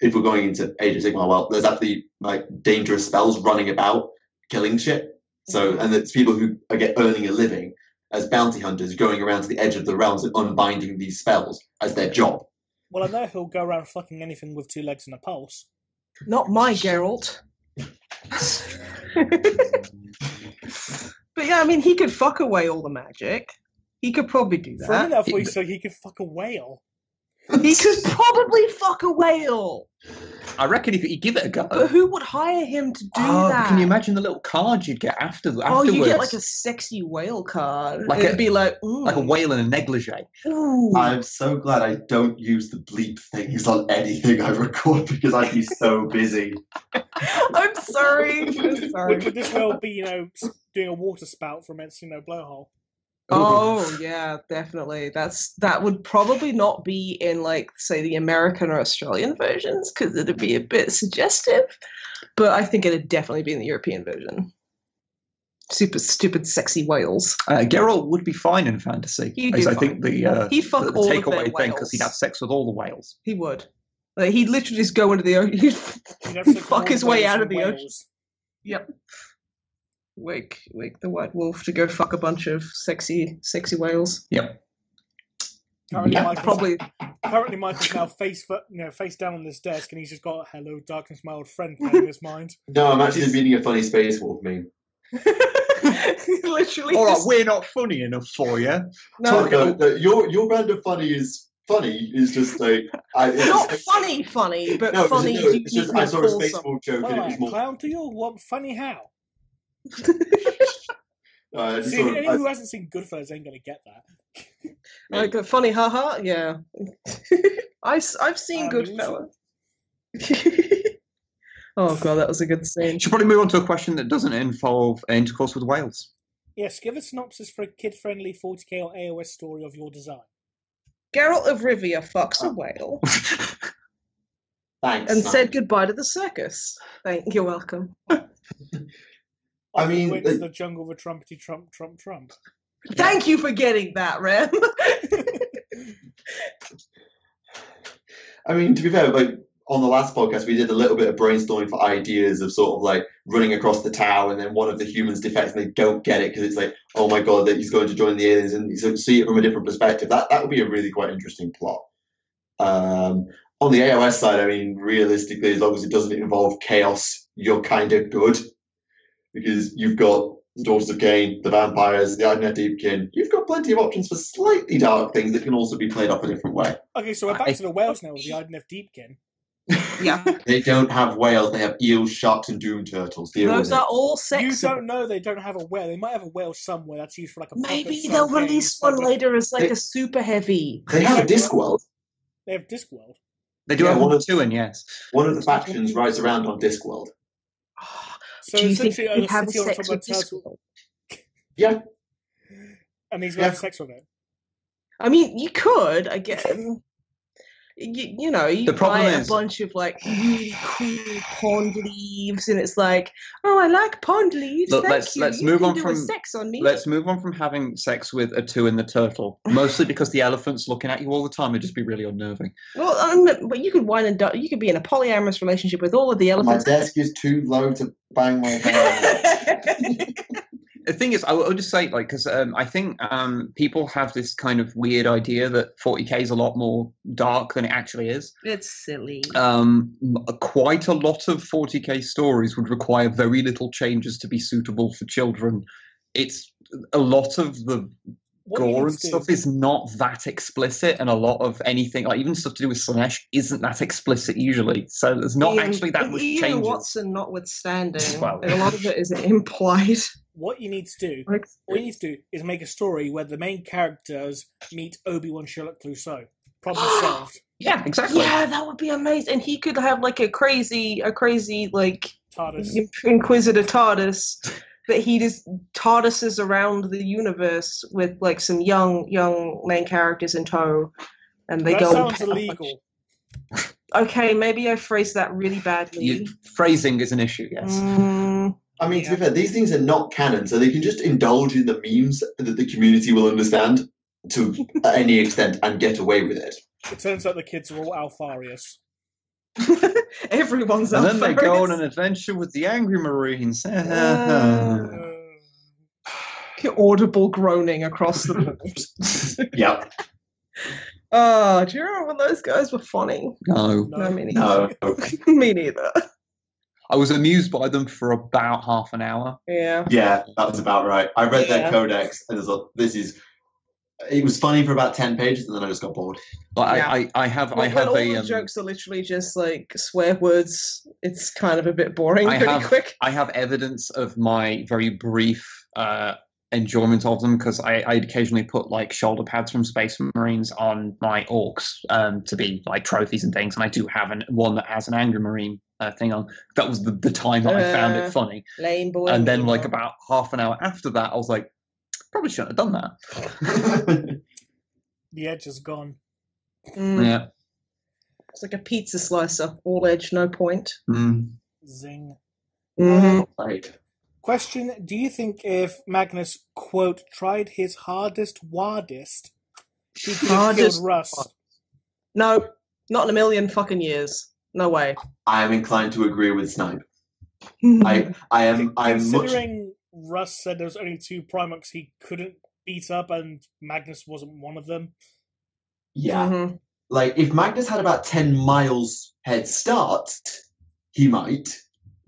if we're going into Age of Sigmar, well, there's actually like dangerous spells running about, killing shit. So, and it's people who are earning a living as bounty hunters, going around to the edge of the realms and unbinding these spells as their job. Well, I know he'll go around fucking anything with 2 legs and a pulse. Not my Geralt. But yeah, I mean, he could fuck away all the magic. He could probably do that. For a minute, I thought you said he could fuck a whale. He could probably fuck a whale. I reckon if you give it a go. But who would hire him to do that? Can you imagine the little card you'd get afterwards? Oh, you get like a sexy whale card. It'd be like a whale in a negligee. Ooh. I'm so glad I don't use the bleep things on anything I record because I'd be so busy. I'm sorry. Would this whale be, doing a water spout from its, blowhole? Oh yeah, definitely. That would probably not be in like say the American or Australian versions because it'd be a bit suggestive. But I think it'd definitely be in the European version. Super stupid, sexy whales. Geralt would be fine in fantasy. I think he'd fuck the all takeaway of thing because he'd have sex with all the whales. He would. Like, he'd literally just go into the ocean. He'd fuck his way out of the ocean. Yep. Wake the white wolf to go fuck a bunch of sexy whales. Yep. Currently, Michael's now face down on this desk, and he's just got "Hello, darkness, my old friend" in his mind. No, I'm actually reading a funny Space Wolf meme. Literally. All right, we're not funny enough for you. No, your brand of funny is just like not funny, but no, funny. It's just I saw a Space Wolf joke, and it was more clown to you. What funny how? See, anyone who hasn't seen Goodfellas ain't gonna get that. Like a funny haha, yeah. I've seen Goodfellas. Oh god, that was a good scene. Should probably move on to a question that doesn't involve intercourse with whales. Yes, give a synopsis for a kid-friendly 40k or AOS story of your design. Geralt of Rivia fucks a whale. Thanks. And said goodbye to the circus. You're welcome. I mean, went to the jungle with trumpety trump. Thank you for getting that, Rem. I mean, to be fair, like on the last podcast, we did a little bit of brainstorming for ideas of sort of like running across the tower, and then one of the humans defects, and they don't get it because it's like, oh my god, that he's going to join the aliens, and so see it from a different perspective. That would be a really quite interesting plot. On the AOS side, I mean, realistically, as long as it doesn't involve chaos, you're kind of good. Because you've got the Daughters of Cain, the vampires, the Adeptus Deepkin. You've got plenty of options for slightly dark things that can also be played off a different way. Okay, so we're back to the whales now with the Adeptus Deepkin. Yeah. They don't have whales, they have eels, sharks, and doom turtles. Those are all sexy. You don't know they don't have a whale. They might have a whale somewhere that's used for like a Maybe they'll release one later as like a super heavy. They have a Discworld. They have Discworld. They do have one or two, and yes. One of the factions rides around on Discworld. So do you think essentially, you'd have sex with Discworld? Yeah. And he's going to have sex with it. I mean, you could, I guess. You buy a bunch of like really cool pond leaves, and it's like, oh, I like pond leaves. Look, let's move on from sex on me. Let's move on from having sex with a 2 in the turtle, mostly because the elephant's looking at you all the time. It'd just be really unnerving. Well, but you could you could be in a polyamorous relationship with all of the elephants. My desk is too low to bang my head. The thing is, I would just say, like, because I think people have this kind of weird idea that 40k is a lot more dark than it actually is. It's silly. Quite a lot of 40k stories would require very little changes to be suitable for children. It's a lot of the gore and stuff is not that explicit, and a lot of anything, like even stuff to do with Slanesh, isn't that explicit usually. So there's not actually that much changes. Watson notwithstanding, and a lot of it is implied. What you need to do, is make a story where the main characters meet Obi-Wan Sherlock Clouseau. Problem solved. Yeah, exactly. Yeah, that would be amazing. And he could have like a crazy like TARDIS. Inquisitor TARDIS that he just TARDISes around the universe with like some young main characters in tow, and they that go. Sounds illegal. Okay, maybe I phrased that really badly. Phrasing is an issue, yes. I mean, to be fair, these things are not canon, so they can just indulge in the memes that the community will understand to any extent and get away with it. It turns out the kids are all Alfarius. Everyone's And then they go Alfarius. on an adventure with the Angry Marines. Audible groaning across the board. Yep. Oh, do you remember when those guys were funny? No. No, me neither. No. Me neither. I was amused by them for about half an hour. Yeah. Yeah, that was about right. I read their Yeah. codex and I thought, it was funny for about 10 pages and then I just got bored. Like, Yeah. I have When all the jokes are literally just like swear words, it's kind of a bit boring pretty quick. I have evidence of my very brief enjoyment of them because I occasionally put like shoulder pads from Space Marines on my orcs to be like trophies and things, and I do have one that has an Angry Marine thing on. That was the time that I found it funny. Lame boy. And then like about half an hour after that, I was like, probably shouldn't have done that. The edge is gone. Yeah. It's like a pizza slicer, all edge, no point. Zing. Right. Question, do you think if Magnus, quote, tried his hardest, he could have killed Russ? No, not in a million fucking years. No way. I am inclined to agree with Snipe. I'm Considering Russ said there was only 2 Primarchs he couldn't beat up and Magnus wasn't one of them. Yeah. Like, if Magnus had about 10 miles head start, he might.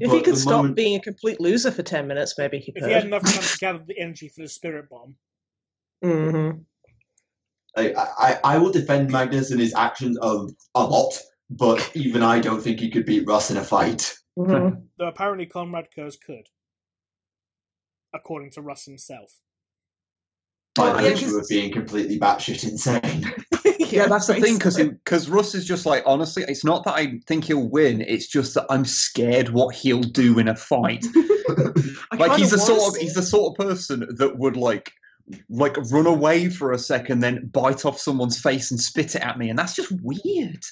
If he could stop being a complete loser for 10 minutes, maybe he could. If he had enough time to gather the energy for the Spirit Bomb. I will defend Magnus and his actions a lot, but even I don't think he could beat Russ in a fight. Though apparently Conrad Kurz could. According to Russ himself. By the issue of being completely batshit insane. Yeah, that's the thing, because Russ is just like, honestly, it's not that I think he'll win, it's just that I'm scared what he'll do in a fight. Like he's the sort of person that would like run away for a second, then bite off someone's face and spit it at me, and that's just weird.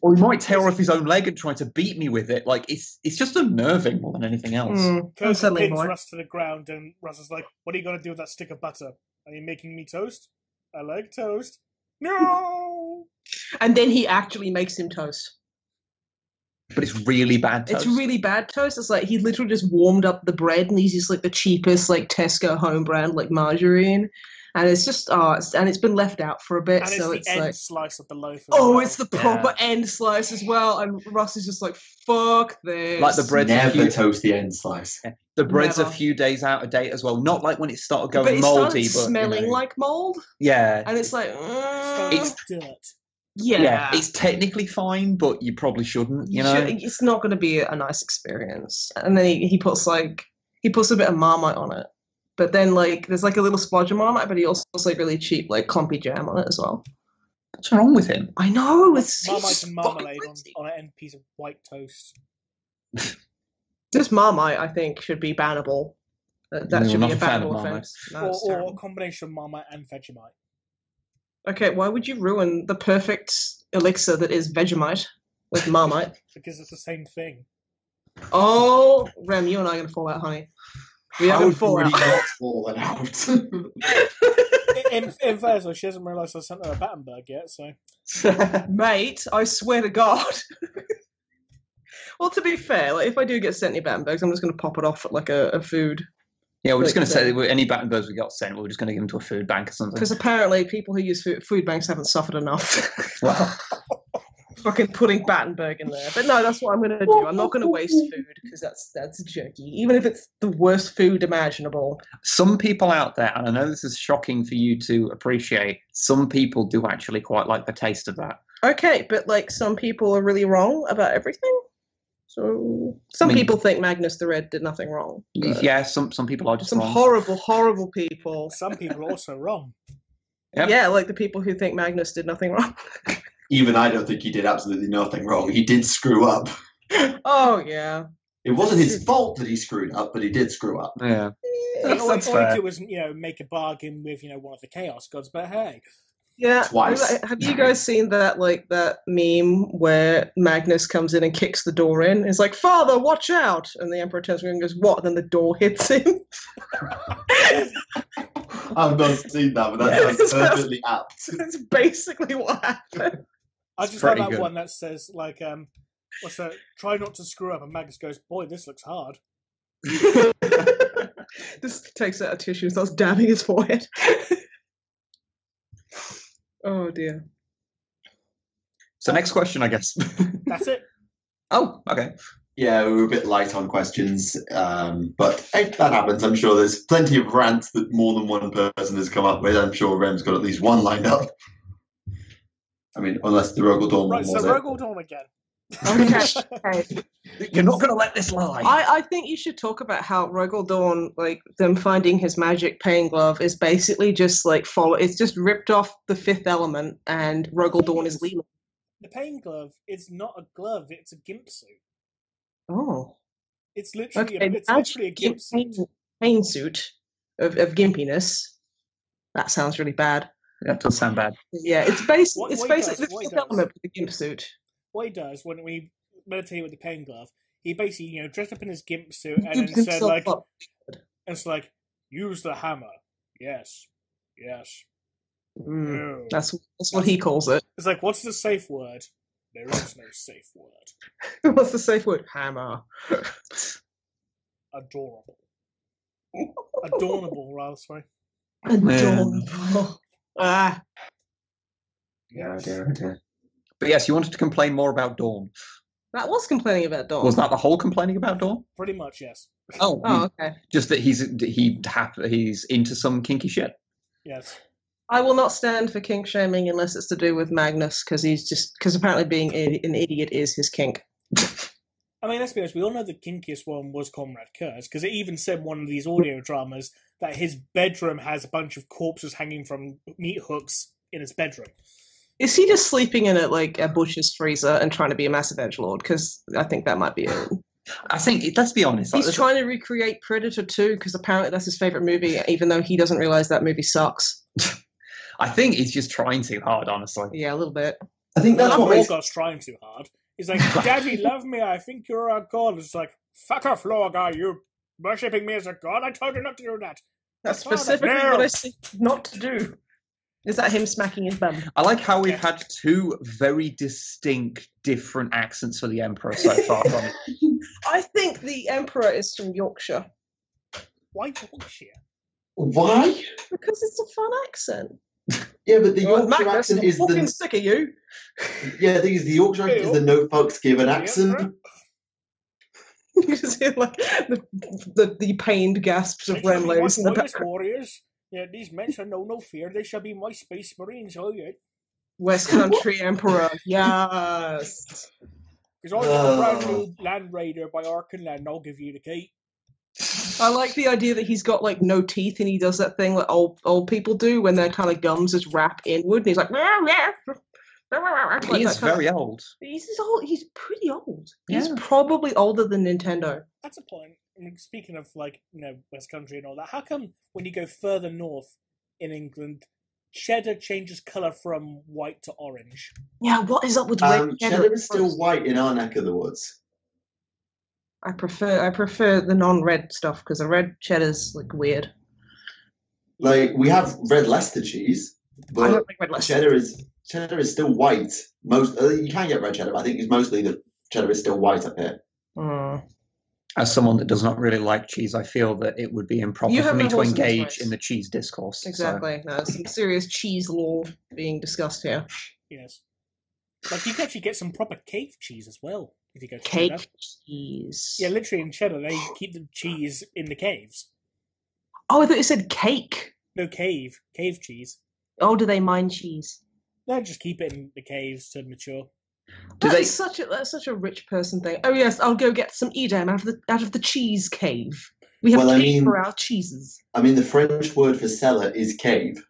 Or he might tear off his own leg and try to beat me with it. Like it's just unnerving more than anything else. Kurz pins Russ to the ground, and Russ is like, "What are you gonna do with that stick of butter? Are you making me toast? I like toast." No. And then he actually makes him toast. But it's really bad toast. It's really bad toast. It's like he literally just warmed up the bread and he's just like the cheapest like Tesco home brand like margarine. And it's just and it's been left out for a bit. And so it's the like end slice of the loaf. It's the proper end slice as well. And Russ is just like, fuck this. Like the bread's never toast the end slice. Yeah. The bread's a few days out of date as well. Not like when it started going but it moldy, started smelling like mold. Yeah. And it's like it's dirt. Yeah, it's technically fine, but you probably shouldn't. You know, it's not going to be a nice experience. And then he puts a bit of Marmite on it, but then like there's like a little splodge of Marmite, but he also puts like really cheap like clumpy jam on it as well. What's wrong with him? I know it's Marmite and marmalade on an end piece of white toast. This Marmite, I think, should be bannable. That should be a bannable offense. Or a combination of Marmite and Vegemite. Okay, why would you ruin the perfect elixir that is Vegemite with Marmite? Because it's the same thing. Oh, Rem, you and I are going to fall out, honey. We are going to fall out. Not fallen out. in fair, so she hasn't realised I sent her a Battenberg yet, so... Mate, I swear to God. Well, to be fair, like if I do get sent any Battenbergs, I'm just going to pop it off at like a food... Yeah, we're just going to say that any Battenbergs we got sent, we're just going to give them to a food bank or something. Because apparently people who use food banks haven't suffered enough. Well, fucking putting Battenberg in there. But no, that's what I'm going to do. I'm not going to waste food because that's jerky. Even if it's the worst food imaginable. Some people out there, and I know this is shocking for you to appreciate, some people do actually quite like the taste of that. Okay, but like some people are really wrong about everything. So some people think Magnus the Red did nothing wrong. Yeah, some people are just some wrong. Horrible, horrible people. Some people are also wrong. Yep. Yeah, like the people who think Magnus did nothing wrong. Even I don't think he did absolutely nothing wrong. He did screw up. Oh, yeah. It wasn't his fault that he screwed up, but he did screw up. Yeah. All he did was, make a bargain with, one of the Chaos Gods, but hey. Yeah. Twice. Have you guys seen that meme where Magnus comes in and kicks the door in? It's like, Father, watch out! And the Emperor turns around and goes, what? And then the door hits him. I've not seen that, but that sounds perfectly apt. That's basically what happened. I just love that one that says, what's that? Try not to screw up. And Magnus goes, boy, this looks hard. Just takes out a tissue and starts dabbing his forehead. Oh, dear. So next question, I guess. That's it. Oh, okay. Yeah, we were a bit light on questions, but hey, that happens. I'm sure there's plenty of rants that more than one person has come up with. I'm sure Rem's got at least one lined up. I mean, unless the Rogel Dawn one was it. Right, so Rogel Dawn again. Okay. You're not going to let this lie. I think you should talk about how Rogel Dawn, them finding his magic pain glove is basically just it's just ripped off the fifth element, and Rogel Dawn is leaving. The pain glove is not a glove; it's a gimp suit. Oh, it's literally literally a gimp suit. Pain suit of gimpiness. That sounds really bad. That does sound bad. Yeah, it's basically the fifth element of the gimp suit. What he does when we meditate with the pain glove, he basically, dressed up in his gimp suit and then said, use the hammer. Yes. No. That's what he calls it. It's like, what's the safe word? There is no safe word. What's the safe word? Hammer. Adorable. Adorable, rather, sorry. Adorable. Ah. Yeah, dear. But yes, you wanted to complain more about Dawn. That was complaining about Dawn. Was that the whole complaining about Dawn? Pretty much, yes. Oh, okay. Just that he's into some kinky shit. Yes. I will not stand for kink shaming unless it's to do with Magnus, because apparently being an idiot is his kink. I mean, let's be honest, we all know the kinkiest one was Comrade Kurz, because it even said in one of these audio dramas that his bedroom has a bunch of corpses hanging from meat hooks in his bedroom. Is he just sleeping in a butcher's freezer and trying to be a massive edgelord? Because I think that might be it. I think, let's be honest. He's trying to recreate Predator 2 because apparently that's his favourite movie, even though he doesn't realise that movie sucks. I think he's just trying too hard, honestly. Yeah, a little bit. I think that's what Lorgar's trying too hard. He's like, Daddy, love me, I think you're a god. It's like, fuck off, Lorgar, you're worshipping me as a god. I told you not to do that. That's specifically what I said not to do. Is that him smacking his bum? I like how we've had two very distinct, different accents for the Emperor so far. I think the Emperor is from Yorkshire. Why Yorkshire? Why? Because it's a fun accent. Yeah, but the Yorkshire accent is the... sick of you. Yeah, the Yorkshire accent is the no fucks given accent. You just hear the pained gasps of Remleiz in the background. Warriors. Yeah, these men shall know no fear. They shall be my space marines. Oh yeah. West Country Emperor. Yes. Because I'm a brand new land raider by Arkanland, and I'll give you the key. I like the idea that he's got no teeth and he does that thing that old people do when their kind of gums just wrap inward and he's like. He is very old. He's old. He's pretty old. Yeah. He's probably older than Nintendo. That's a point. I mean, speaking of West Country and all that, how come when you go further north in England, cheddar changes colour from white to orange? Yeah, what is up with red cheddar? Cheddar is still white in our neck of the woods. I prefer the non-red stuff because the red cheddar's weird. We have red Leicester cheese, but I don't like red Leicester. Cheddar is still white. Most you can get red cheddar, but I think it's mostly the cheddar is still white up here. As someone that does not really like cheese, I feel that it would be improper for me to engage in the cheese discourse. Exactly. So. No, some serious cheese lore being discussed here. Yes. You can actually get some proper cave cheese as well if you go to cave Cheddar. Cheese. Yeah, literally in Cheddar, they keep the cheese in the caves. Oh, I thought you said cake. No, cave cheese. Oh, do they mine cheese? No, just keep it in the caves to mature. That's such a rich person thing. Oh yes, I'll go get some Edam out of the cheese cave. We have cave for our cheeses. I mean, the French word for cellar is cave.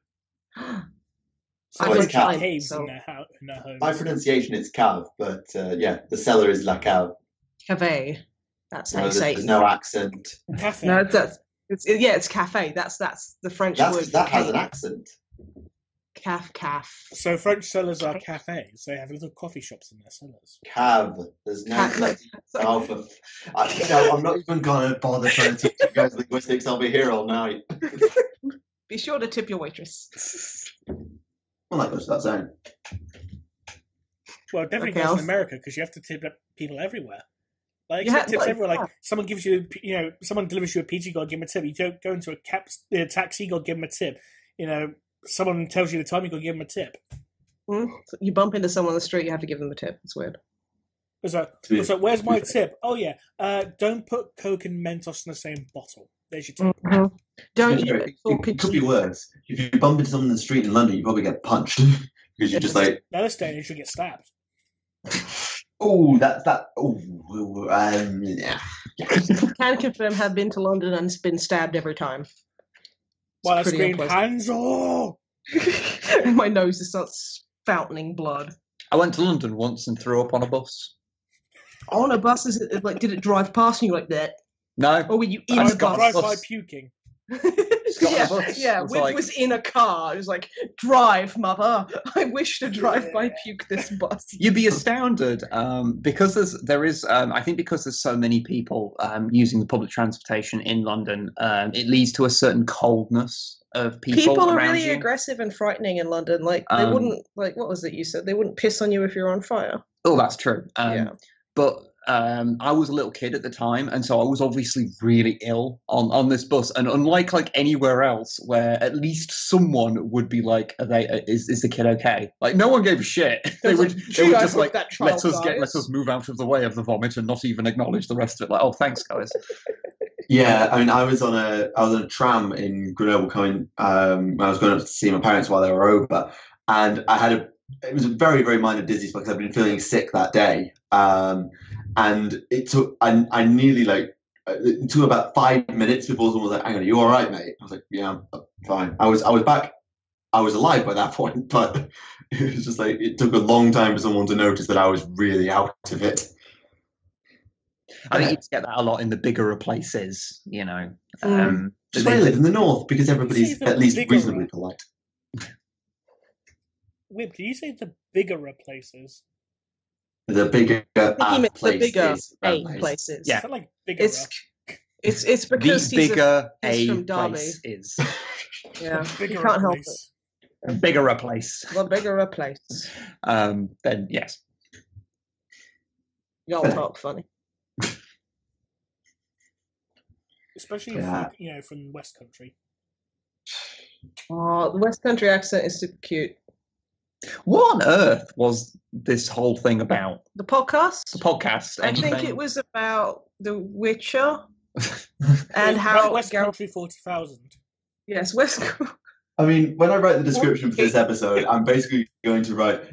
So caves in their homes. By pronunciation, it's cave, but the cellar is la cave. Cave. That's how you say it. There's no accent. Cafe. No, it's cafe. That's the French word. That has an accent. Caf. So French cellars are cafes. They have little coffee shops in their cellars. Cav. There's no alpha. I'm not even gonna bother trying to teach you guys linguistics. I'll be here all night. Be sure to tip your waitress. Well, that goes without saying. Well, it definitely goes in America because you have to tip people everywhere. Like, tips everywhere. Like, someone gives you, someone delivers you a pizza, you gotta give them a tip. You don't go into a taxi, you gotta give them a tip. Someone tells you the time, you gotta give them a tip. So you bump into someone on the street, you have to give them a tip. It's weird. So, where's my tip? Oh yeah, don't put Coke and Mentos in the same bottle. There's your tip. Mm-hmm. It could be worse. If you bump into someone in the street in London, you probably get punched because you're just like. Now this day, you should get stabbed. Oh, that. Oh, yeah. Can confirm have been to London and been stabbed every time. While I screamed, hands off! My nose just starts fountaining blood. I went to London once and threw up on a bus. On a bus? Is it like, did it drive past and you were like that? No. Or were you in the bus? Drive by puking. Wib was in a car. It was like, drive, mother. I wish to drive by puke this bus. You'd be astounded because I think because there's so many people using the public transportation in London, it leads to a certain coldness of people are around really you. aggressive and frightening in London. Like they wouldn't, like, what was it you said? They wouldn't piss on you if you're on fire. Oh, that's true. But I was a little kid at the time, and so I was obviously really ill on this bus. And unlike like anywhere else, where at least someone would be like, "Is the kid okay?" Like no one gave a shit. They would just like let us move out of the way of the vomit and not even acknowledge the rest of it. Like, oh, thanks, guys. Yeah, I mean, I was on a tram in Grenoble coming. I was going up to see my parents while they were over, and it was a very, very minor dizzy spell because I've been feeling sick that day. And it took, I nearly it took about 5 minutes before someone was like, hang on, are you all right, mate? I was like, yeah, I'm fine. I was back. I was alive by that point, but it was just like, it took a long time for someone to notice that I was really out of it. I think you get that a lot in the bigger places, Just where I live in the north, because everybody's at least reasonably polite. Wib, do you say the bigger places? The bigger places. Yeah, like bigger. It's because the bigger he's from Derby. Place is. Yeah, you can't help it. A bigger place. The bigger place. Then yes. Y'all talk funny. Especially if, from the West Country. Oh, the West Country accent is super cute. What on earth was this whole thing about? The podcast? The podcast. I think it was about The Witcher and how West Country 40,000. Yes, West. I mean, when I write the description for this episode, I'm basically going to write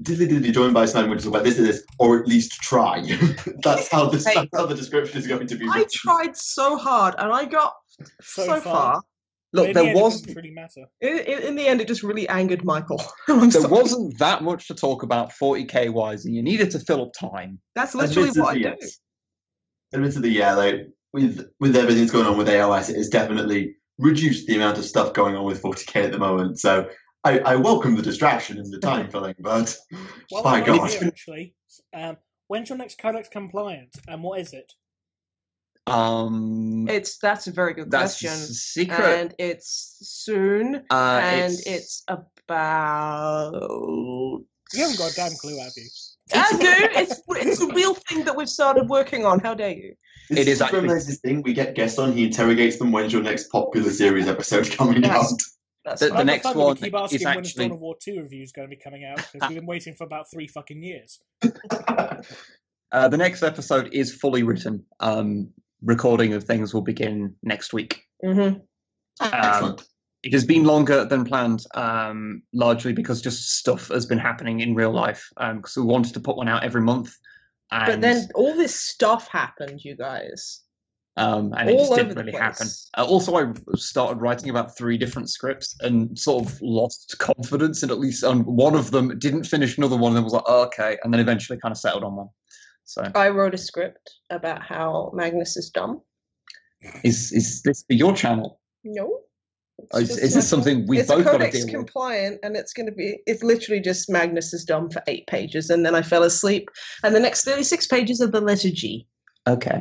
"diddly joined by Snipe and Wib about this, or at least try." That's how the description is going to be written. I tried so hard, and I got so far. Look, there was really matter. In the end, it just really angered Michael. There wasn't that much to talk about 40k wise, and you needed to fill up time. That's literally what I do. Admittedly, yeah, with everything that's going on with AOS, it has definitely reduced the amount of stuff going on with 40k at the moment. So I welcome the distraction and the time filling, but by God. Actually, when's your next Codex compliant, and what is it? That's a very good question. Secret, and it's soon, and it's about. You haven't got a damn clue, have you? I do. It's a real thing that we've started working on. How dare you? It is actually this thing. We get guests on. He interrogates them. When's your next popular series episode coming out? The next one we keep asking is when actually the Dawn of War 2 review is going to be coming out because we've been waiting for about 3 fucking years. The next episode is fully written. Recording of things will begin next week. Mm-hmm. It has been longer than planned, largely because just stuff has been happening in real life. Because we wanted to put one out every month. But then all this stuff happened, you guys. And it just didn't really happen. Also, I started writing about 3 different scripts and sort of lost confidence in at least one of them. Didn't finish another one and then was like, oh, okay. And then eventually kind of settled on one. So I wrote a script about how Magnus is dumb. is this for your channel? No. Is this something we both got to deal with? It's Codex compliant, and it's literally just Magnus is dumb for 8 pages, and then I fell asleep, and the next 36 pages of the letter G. Okay.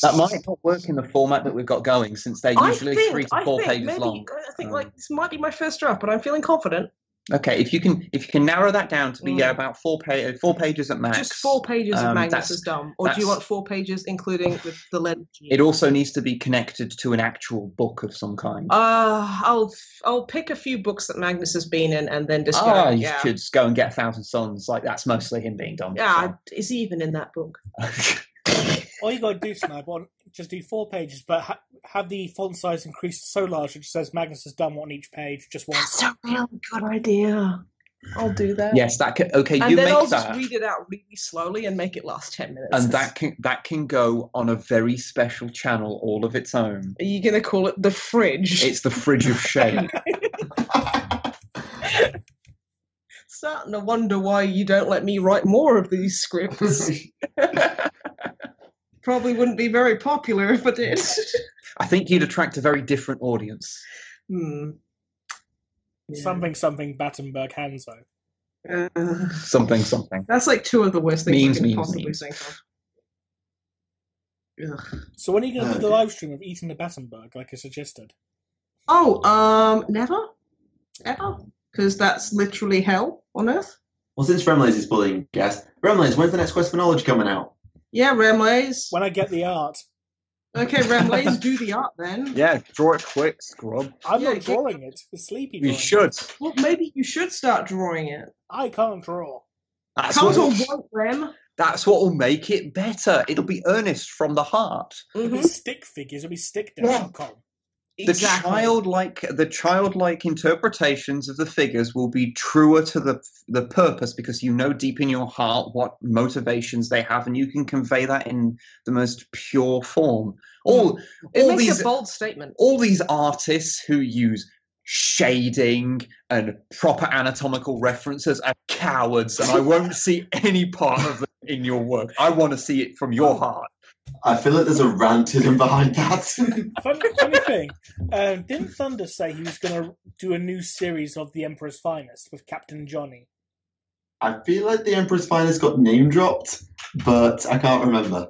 That might not work in the format that we've got going, since they're usually 3 to 4 pages long. I think this might be my first draft, but I'm feeling confident. Okay, if you can narrow that down to be about 4 pages at max. Just 4 pages of Magnus is dumb, or do you want 4 pages including with the letter G? It also needs to be connected to an actual book of some kind. I'll pick a few books that Magnus has been in, and then just you should go and get 1,000 Suns. Like, that's mostly him being dumb. Yeah, so. Is he even in that book? All you got to do, Snipe, just do 4 pages, but have the font size increased so large it just says Magnus is done on each page just once. That's a really good idea. I'll do that. Yes, that can. Okay, and you then make I'll that. just read it out really slowly and make it last 10 minutes. And that can go on a very special channel all of its own. Are you going to call it the fridge? It's the fridge of shame. Starting to wonder why you don't let me write more of these scripts. Probably wouldn't be very popular if I did. I think you'd attract a very different audience. Yeah. Something Battenberg Hanzo. Something. That's like 2 of the worst things I can possibly memes. think of. Ugh. So when are you going to do the live stream of eating the Battenberg, like I suggested? Oh, never? Ever? Because that's literally hell on Earth. Well, since Remleiz is bullying guest, Remleiz, when's the next Quest for Knowledge coming out? Yeah, Remleiz. When I get the art. Okay, Remleiz, do the art then. Yeah, draw it quick, scrub. I'm not drawing it. It's sleepy. You should. Well, maybe you should start drawing it. I can't draw. That's what will make it better. It'll be earnest from the heart. It'll be stick figures. It'll be stickdeck.com. Exactly. The childlike interpretations of the figures will be truer to the purpose, because you know deep in your heart what motivations they have, and you can convey that in the most pure form. It makes a bold statement. All these artists who use shading and proper anatomical references are cowards, and I won't see any part of it in your work. I want to see it from your heart. I feel like there's a rant hidden behind that. Funny thing, didn't Thunder say he was going to do a new series of The Emperor's Finest with Captain Johnny? I feel like The Emperor's Finest got name dropped, but I can't remember.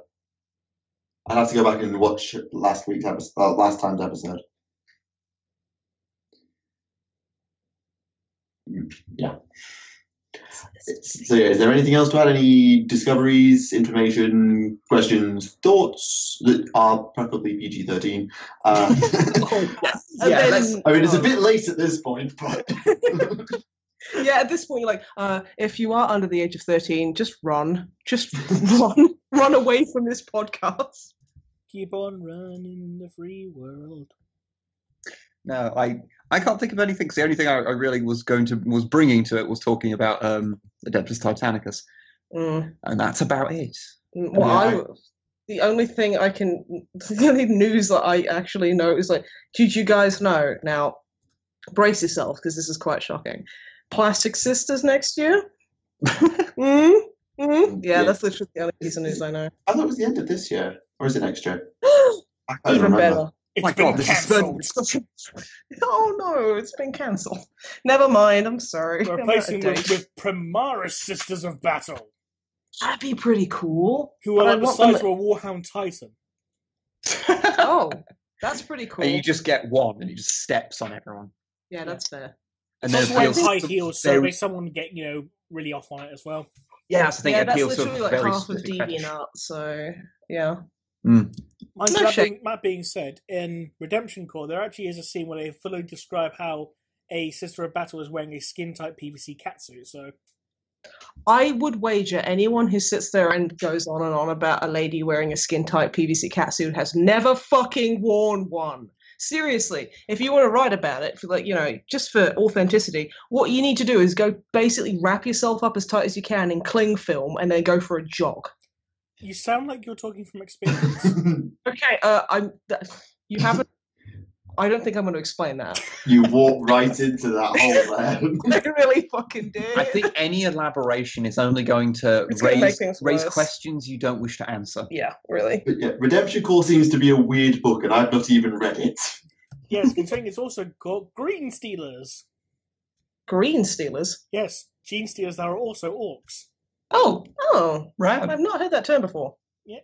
I'd have to go back and watch last time's episode. Yeah. So yeah, is there anything else to add? Any discoveries, information, questions, thoughts that are preferably PG-13? Yes. I mean, it's a bit late at this point, but yeah, at this point you're like, if you are under the age of 13, just run. Run away from this podcast. Keep on running in the free world. No, I can't think of anything. Cause the only thing I really was bringing to it was talking about Adeptus Titanicus, and that's about it. Well, the only news that I actually know is like, did you guys know? Now, brace yourself because this is quite shocking. Plastic Sisters next year. Yeah, that's literally the only piece of news I know. I thought it was the end of this year, or is it next year? Even better. It's been cancelled. Oh no, it's been cancelled. Never mind, I'm sorry. We're replacing them with Primaris Sisters of Battle. That'd be pretty cool. Who are like the size of a Warhound Titan. Oh, that's pretty cool. And you just get one, and he just steps on everyone. Yeah, that's fair. And it's then also high heels, so maybe someone get really off on it as well. Yeah, that's the thing. Yeah, that's appeals literally to like very half of specific DeviantArt, fetish. so yeah. That being said, in Redemption Core, there actually is a scene where they fully describe how a Sister of Battle is wearing a skin-type PVC catsuit, so... I would wager anyone who sits there and goes on and on about a lady wearing a skin-type PVC catsuit has never fucking worn one. Seriously, if you want to write about it, for just for authenticity, what you need to do is go basically wrap yourself up as tight as you can in cling film and then go for a jog. You sound like you're talking from experience. Okay, you haven't. I don't think I'm going to explain that. You walk right into that hole there. I really fucking did. I think any elaboration is only going to raise questions you don't wish to answer. Yeah, really. But yeah, Redemption Call seems to be a weird book, and I've not even read it. Yes, considering it's also got Green Stealers. Green Stealers? Yes, Gene Stealers that are also orcs. Oh, Right. I've not heard that term before. Yeah.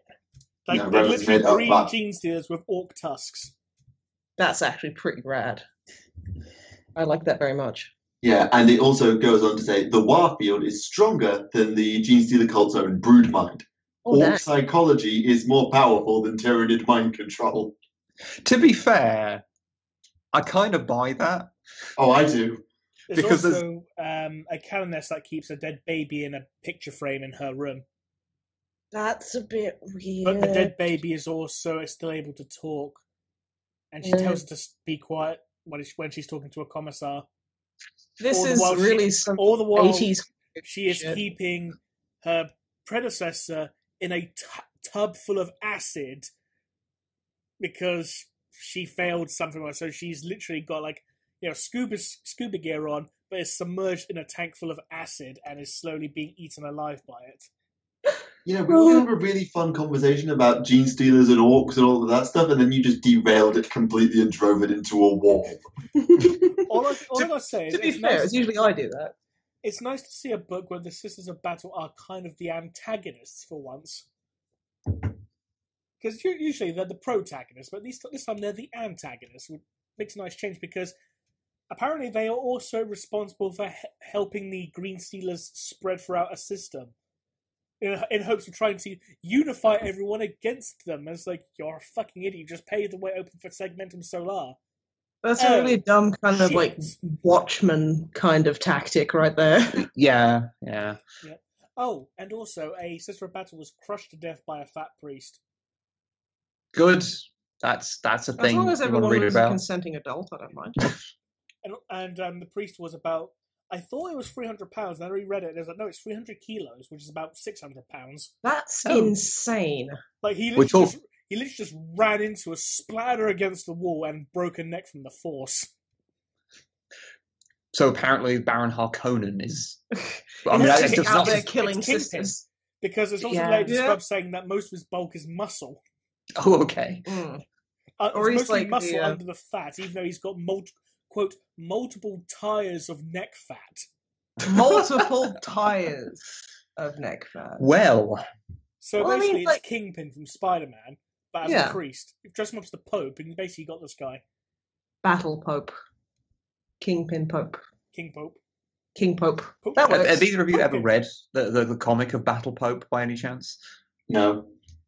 Like, No, they're Roman's literally made up green that. Gene Stealers with orc tusks. That's actually pretty rad. I like that very much. Yeah, and it also goes on to say the Warfield is stronger than the Gene Stealer cult's own broodmind. Orc psychology is more powerful than Tyranid mind control. To be fair, I kind of buy that. Oh, I do. There's Because also a canoness that keeps a dead baby in a picture frame in her room. That's a bit weird. But the dead baby is also still able to talk. And she tells her to be quiet when she's talking to a commissar. This is really some all the while 80s she is keeping her predecessor in a tub full of acid because she failed something. So she's literally got scuba gear on, but is submerged in a tank full of acid and is slowly being eaten alive by it. Yeah, we were going to have a really fun conversation about Gene Stealers and orcs and all of that stuff, and then you just derailed it completely and drove it into a wall. all I gotta say is, to be fair, it's usually I do that. It's nice to see a book where the Sisters of Battle are kind of the antagonists for once. Because usually they're the protagonists, but this time they're the antagonists, which makes a nice change because apparently they are also responsible for helping the Green Stealers spread throughout a system. In hopes of trying to unify everyone against them. And it's like, you're a fucking idiot. You just paved the way open for Segmentum Solar. That's a really dumb kind of Watchman kind of tactic right there. Yeah. Oh, and also a Sister of Battle was crushed to death by a fat priest. Good. That's a thing. As long as everyone read was about. a consenting adult, I don't mind. And the priest was about, I thought it was 300 pounds. Then I reread it. And it was like, no, it's 300 kilos, which is about 600 pounds. That's insane. Like he literally just ran into a splatter against the wall and broke a neck from the force. So apparently Baron Harkonnen is. out there killing sisters. Because it's also later described saying that most of his bulk is muscle. Oh, okay. Or he's mostly muscle under the fat, even though he's got multiple tires of neck fat. Multiple tires of neck fat. Well. So basically, it's Kingpin from Spider-Man, but as a priest. You've dressed him up as the Pope, and you basically got this guy. Battle Pope. Kingpin Pope. King Pope. King Pope. Have either of you ever read the comic of Battle Pope by any chance? No.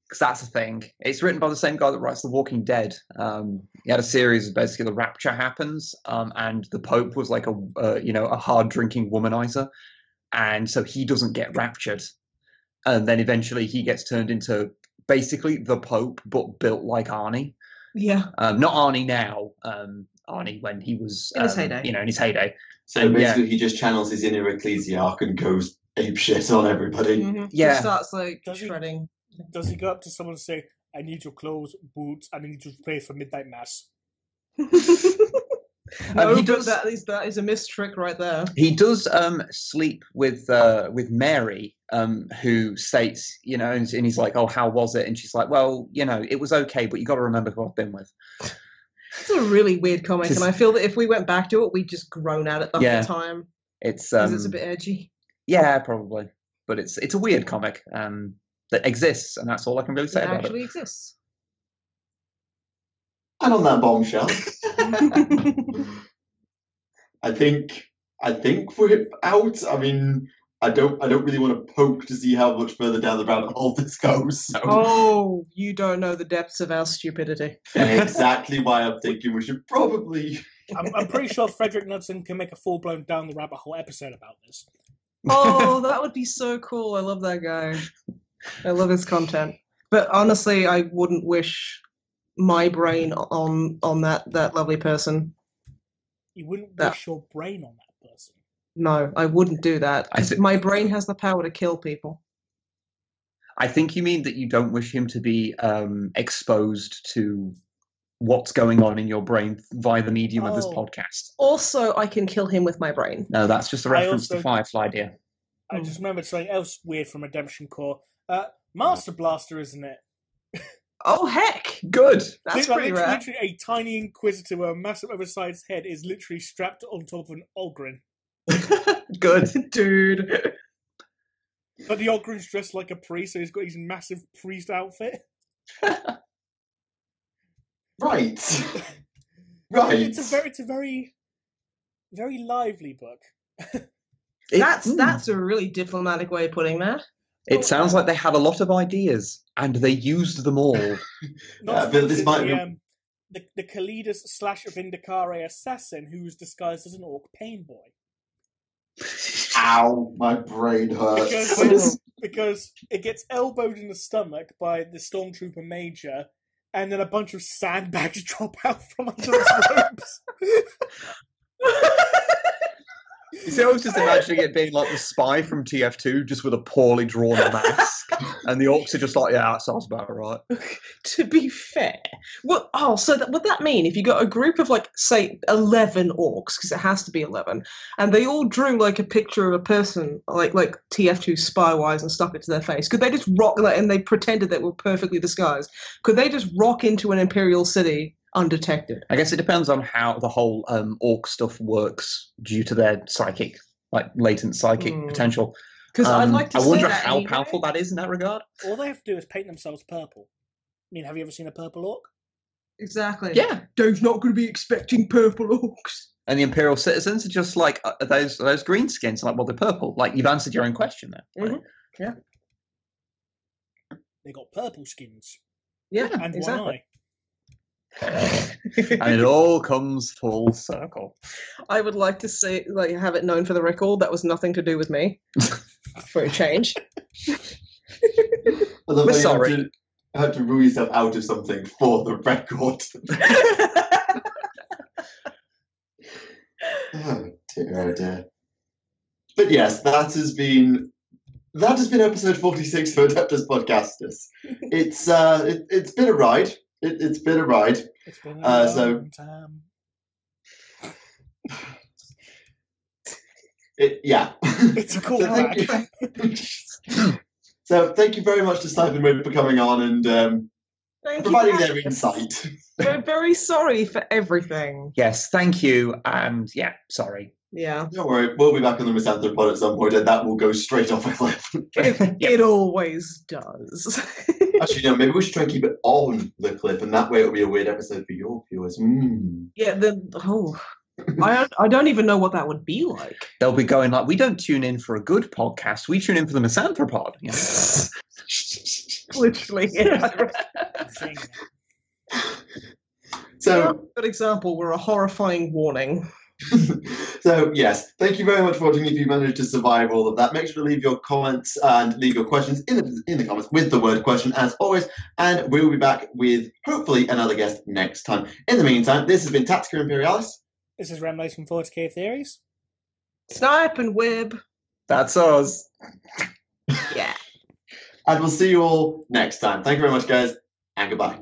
Because that's a thing. It's written by the same guy that writes The Walking Dead. He had a series of basically the Rapture happens, and the Pope was like a hard drinking womanizer, and so he doesn't get raptured, and then eventually he gets turned into basically the Pope, but built like Arnie. Yeah. Not Arnie now. Arnie when he was in his heyday. In his heyday. So basically, he just channels his inner ecclesiarch and goes ape shit on everybody. Mm-hmm. Yeah. He starts shredding. Does he go up to someone and say, I need your clothes, boots, and I need you to pray for midnight mass? No, that is a missed trick right there. He does sleep with Mary, who states, and he's like, oh, how was it? And she's like, well, it was okay, but you got to remember who I've been with. It's a really weird comic, and I feel that if we went back to it, we'd just groan at it the whole time. It's a bit edgy. Yeah, probably, but it's a weird comic that exists, and that's all I can really say about it. It actually exists. And on that bombshell, I think we're out. I mean, I don't really want to poke to see how much further down the rabbit hole this goes. So. Oh, you don't know the depths of our stupidity. Exactly why I'm thinking we should probably. I'm pretty sure Frederick Knudsen can make a full-blown down the rabbit hole episode about this. Oh, that would be so cool. I love that guy. I love his content. But honestly, I wouldn't wish my brain on that lovely person. You wouldn't wish your brain on that person? No, I wouldn't do that. My brain has the power to kill people. I think you mean that you don't wish him to be exposed to what's going on in your brain via the medium of this podcast. Also, I can kill him with my brain. No, that's just a reference to Firefly, dear. I just remembered something else weird from Redemption Core. Master Blaster, isn't it? Oh, heck! Good! That's pretty rare. Literally a tiny Inquisitor with a massive oversized head is literally strapped on top of an Ogryn. Good. Dude. But the Ogryn's dressed like a priest, so he's got his massive priest outfit. Right. Right. It's a very, very lively book. That's a really diplomatic way of putting that. It sounds like they had a lot of ideas, and they used them all. But this might be the Kalidas / Vindicare assassin who was disguised as an orc pain boy. Ow, my brain hurts. Because it gets elbowed in the stomach by the Stormtrooper Major, and then a bunch of sandbags drop out from under its robes. You see, I was just imagining it being like the spy from TF2, just with a poorly drawn mask, and the orcs are just like, yeah, that sounds about right. To be fair, would that mean if you got a group of, like, say, 11 orcs, because it has to be 11, and they all drew, like, a picture of a person, like TF2 spy-wise, and stuck it to their face, could they just rock, and they pretended they were perfectly disguised, could they just rock into an Imperial city undetected? I guess it depends on how the whole orc stuff works due to their psychic, like latent psychic potential. Because I'd like to I wonder that how anyway. powerful that is in that regard. All they have to do is paint themselves purple. I mean, have you ever seen a purple orc? Exactly. Yeah. Dave's not going to be expecting purple orcs. And the Imperial citizens are just like those green skins, like, well, they're purple. Like, you've answered your own question there. Mm-hmm. Yeah. They got purple skins. Yeah, and exactly. one eye. And it all comes full circle. I would like to say, like, have it known for the record that was nothing to do with me. For a change. We're sorry. I had to rule yourself out of something for the record. Oh dear. But yes, that has been episode 46 for Adeptus Podcastus. It's been a ride. It's been a ride. It's been a long time. It's a cool ride. So thank you very much to Snipe and Wib for coming on and providing their insight. We're very sorry for everything. Yes, thank you, and yeah, sorry. Yeah. Don't worry, we'll be back on the Misanthropod at some point, and that will go straight off a cliff. It always does. Actually, no, maybe we should try and keep it on the cliff, and that way it'll be a weird episode for your viewers. Yeah, I don't even know what that would be like. They'll be going like, we don't tune in for a good podcast, we tune in for the Misanthropod. Yeah. Literally, yeah. So, good example, we're a horrifying warning. So, yes, thank you very much for watching. If you managed to survive all of that, make sure to leave your comments and leave your questions in the comments with the word question, as always, and we will be back with, hopefully, another guest next time. In the meantime, this has been Tactica Imperialis. This is Remleiz from 40k Theories. Snipe and Wib. That's us. Yeah. And we'll see you all next time. Thank you very much, guys, and goodbye.